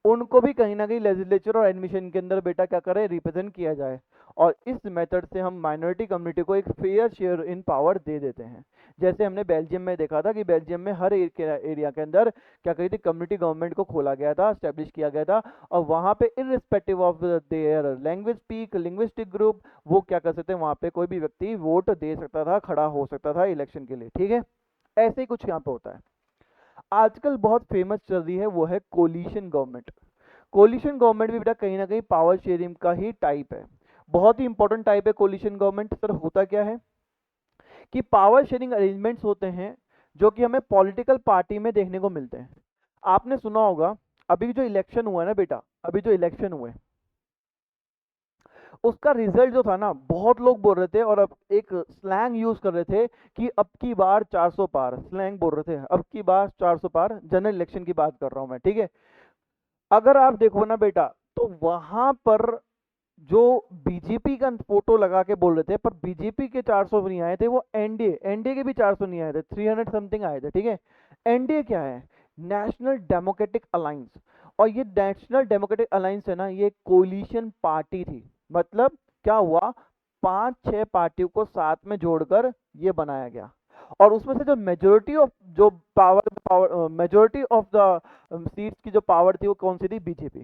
उनको भी कहीं ना कहीं लेजिस्लेचर और एडमिशन के अंदर बेटा क्या करे? रिप्रेजेंट किया जाए। और इस मेथड से हम माइनॉरिटी कम्युनिटी को एक फेयर शेयर इन पावर दे देते हैं। जैसे हमने बेल्जियम में देखा था कि बेल्जियम में हर एरिया के अंदर क्या कही थी? कम्युनिटी गवर्नमेंट को खोला गया था, स्टैब्लिश किया गया था, और वहाँ पे irrespective of their language speak linguistic group, वो क्या कर सकते हैं? वहाँ पे कोई भी व्यक्ति वोट दे सकता था, खड़ा हो सकता था इलेक्शन के लिए। ठीक है, ऐसे ही कुछ यहाँ पे होता है। आजकल बहुत फेमस चल रही है वो है कोलिशन गवर्नमेंट। कोलिशन गवर्नमेंट भी बेटा कहीं ना कहीं पावर शेयरिंग का ही टाइप है, बहुत ही इंपॉर्टेंट टाइप है कोलिशन गवर्नमेंट। सर होता क्या है कि पावर शेयरिंग अरेंजमेंट्स होते हैं जो कि हमें पॉलिटिकल पार्टी में देखने को मिलते हैं। आपने सुना होगा अभी जो इलेक्शन हुआ है ना बेटा, अभी जो इलेक्शन हुए उसका रिजल्ट जो था ना, बहुत लोग बोल रहे थे और अब एक स्लैंग यूज कर रहे थे कि अब की बार 400 पार, स्लैंग बोल रहे थे अब की बार 400 पार, जनरल इलेक्शन की बात कर रहा हूं मैं, ठीक है। अगर आप देखो ना बेटा, तो वहां पर जो बीजेपी का फोटो लगा के बोल रहे थे, पर बीजेपी के 400 भी नहीं आए थे, वो एनडीए, एनडीए के भी 400 नहीं आए थे, 300 समथिंग आए थे, ठीक है। एनडीए क्या है? National democratic alliance. और ये नेशनल डेमोक्रेटिक अलायंस है ना, ये कोलिशन पार्टी थी। मतलब क्या हुआ, 5-6 पार्टियों को साथ में जोड़कर ये बनाया गया। और उसमें से जो मेजोरिटी ऑफ जो power power majority of the seats की जो पावर थी, वो कौन सी थी? बीजेपी,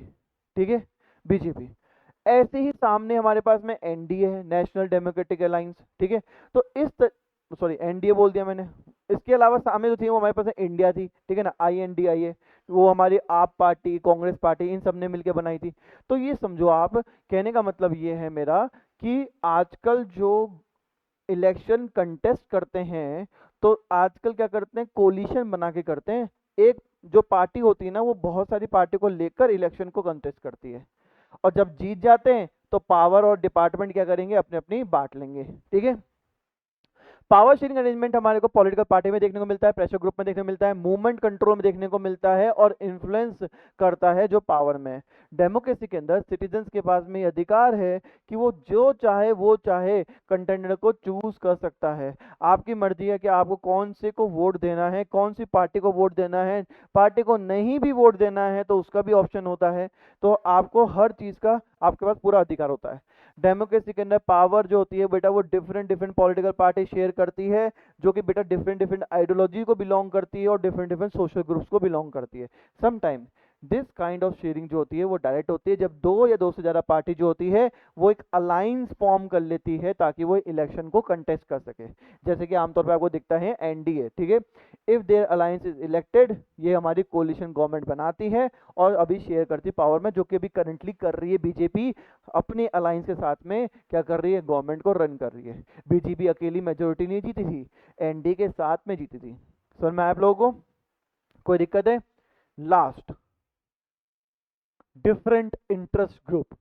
ठीक है, बीजेपी। ऐसे ही सामने हमारे पास में एनडीए है, नेशनल डेमोक्रेटिक अलायंस, ठीक है। तो सॉरी, एनडीए बोल दिया मैंने। इसके अलावा सामने जो थी वो हमारे पास इंडिया थी, ठीक है ना, INDIA, वो हमारी आप पार्टी, कांग्रेस पार्टी, इन सब ने मिलकर बनाई थी। तो ये समझो आप, कहने का मतलब ये है मेरा कि आजकल जो इलेक्शन कंटेस्ट करते हैं, तो आजकल क्या करते हैं, कोलिशन बना के करते हैं। एक जो पार्टी होती है ना, वो बहुत सारी पार्टी को लेकर इलेक्शन को कंटेस्ट करती है, और जब जीत जाते हैं तो पावर और डिपार्टमेंट क्या करेंगे, अपने अपनी बांट लेंगे, ठीक है। पावर शेयरिंग अरेंजमेंट हमारे को पॉलिटिकल पार्टी में देखने को मिलता है, प्रेशर ग्रुप में देखने को मिलता है, मूवमेंट कंट्रोल में देखने को मिलता है, और इन्फ्लुएंस करता है जो पावर में है। डेमोक्रेसी के अंदर सिटीजन्स के पास में ये अधिकार है कि वो जो चाहे वो चाहे कंटेंडर को चूज कर सकता है। आपकी मर्जी है कि आपको कौन से को वोट देना है, कौन सी पार्टी को वोट देना है। पार्टी को नहीं भी वोट देना है तो उसका भी ऑप्शन होता है। तो आपको हर चीज का आपके पास पूरा अधिकार होता है। डेमोक्रेसी के अंदर पावर जो होती है बेटा, वो different different political party share करती है, जो कि बेटा डिफरेंट डिफरेंट आइडियोलॉजी को बिलोंग करती है और डिफरेंट डिफरेंट सोशल ग्रुप्स को बिलोंग करती है। Sometime this kind of sharing जो होती है वो डायरेक्ट होती है, जब दो या दो से ज्यादा पार्टी जो होती है वो एक अलायंस फॉर्म कर लेती है ताकि वो इलेक्शन को कंटेस्ट कर सके। जैसे कि आमतौर पर आपको दिखता है एनडीए, ठीक है। If there alliance is elected, ये हमारी कोलिशन गवर्नमेंट बनाती है और अभी शेयर करती है पावर में, जो कि अभी करंटली कर रही है बीजेपी। अपने अलायंस के साथ में क्या कर रही है, गवर्नमेंट को रन कर रही है। बीजेपी अकेली मेजोरिटी नहीं जीती थी, एनडीए के साथ में जीती थी। समझ में आया आप लोगों को? कोई दिक्कत है? Last, different interest group.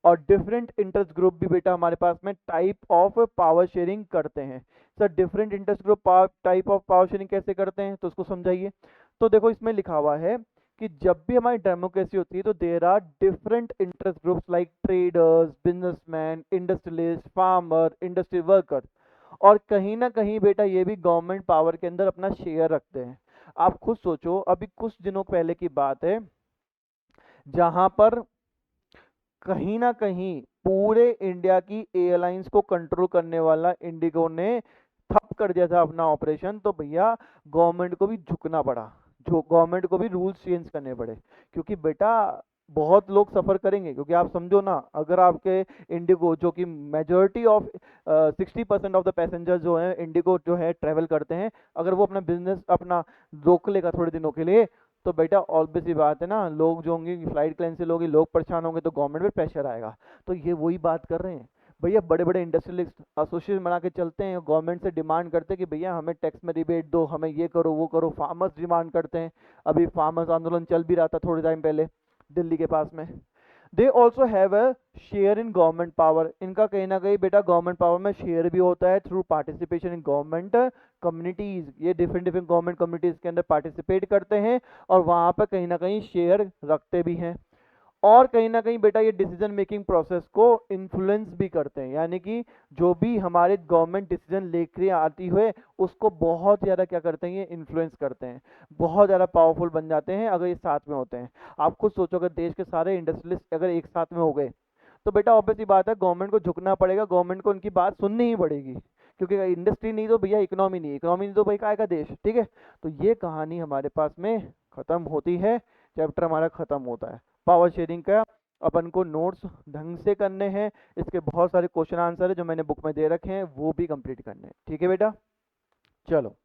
और डिफरेंट इंटरेस्ट ग्रुप भी बेटा हमारे पास में टाइप ऑफ पावर शेयरिंग करते हैं। Sir different interest group type of power sharing कैसे करते हैं, तो उसको समझाइए। तो देखो इसमें लिखा हुआ है कि जब भी हमारी डेमोक्रेसी होती है तो there are different interest groups like traders, businessman, industrialist, farmer, industry worker. और कहीं ना कहीं बेटा ये भी गवर्नमेंट पावर के अंदर अपना शेयर रखते हैं। आप खुद सोचो, अभी कुछ दिनों पहले की बात है जहां पर कहीं ना कहीं पूरे इंडिया की एयरलाइंस को कंट्रोल करने वाला इंडिगो ने ठप कर दिया था अपना ऑपरेशन। तो भैया गवर्नमेंट को भी झुकना पड़ा, जो गवर्नमेंट को भी रूल्स चेंज करने पड़े, क्योंकि बेटा बहुत लोग सफर करेंगे। क्योंकि आप समझो ना, अगर आपके इंडिगो जो कि majority of 60% of the passenger जो है इंडिगो जो है ट्रेवल करते हैं, अगर वो अपना बिजनेस अपना रोक लेगा थोड़े दिनों के लिए, तो बेटा ऑब्वियस सी बात है ना, लोग जो होंगे फ्लाइट कैंसिल होगी, लोग परेशान होंगे, तो गवर्नमेंट पे प्रेशर आएगा। तो ये वही बात कर रहे हैं भैया, बड़े बड़े इंडस्ट्रियलिस्ट एसोसिएशन बना के चलते हैं, गवर्नमेंट से डिमांड करते हैं कि भैया हमें टैक्स में रिबेट दो, हमें ये करो वो करो। फार्मर्स डिमांड करते हैं, अभी फार्मर्स आंदोलन चल भी रहा था थोड़े टाइम पहले दिल्ली के पास में। They also have a share in government power. इनका कहीं ना कहीं बेटा गवर्नमेंट पावर में शेयर भी होता है through participation in government communities. ये डिफरेंट डिफरेंट गवर्नमेंट कम्युनिटीज के अंदर पार्टिसिपेट करते हैं और वहां पर कहीं ना कहीं शेयर रखते भी हैं। और कहीं ना कहीं बेटा ये डिसीजन मेकिंग प्रोसेस को इन्फ्लुएंस भी करते हैं, यानी कि जो भी हमारे गवर्नमेंट डिसीजन लेकर आती हुए उसको बहुत ज़्यादा क्या करते हैं, ये इन्फ्लुएंस करते हैं, बहुत ज़्यादा पावरफुल बन जाते हैं अगर ये साथ में होते हैं। आप खुद सोचो, अगर देश के सारे इंडस्ट्रियलिस्ट अगर एक साथ में हो गए तो बेटा ऑब्वियस ही बात है गवर्नमेंट को झुकना पड़ेगा, गवर्नमेंट को उनकी बात सुननी ही पड़ेगी। क्योंकि इंडस्ट्री नहीं तो भैया इकोनॉमी नहीं, इकोनॉमी नहीं तो भाई का आएगा देश, ठीक है। तो ये कहानी हमारे पास में खत्म होती है, चैप्टर हमारा खत्म होता है पावर शेयरिंग का। अपन को नोट्स ढंग से करने हैं, इसके बहुत सारे क्वेश्चन आंसर है जो मैंने बुक में दे रखे हैं, वो भी कंप्लीट करने हैं, ठीक है बेटा। चलो।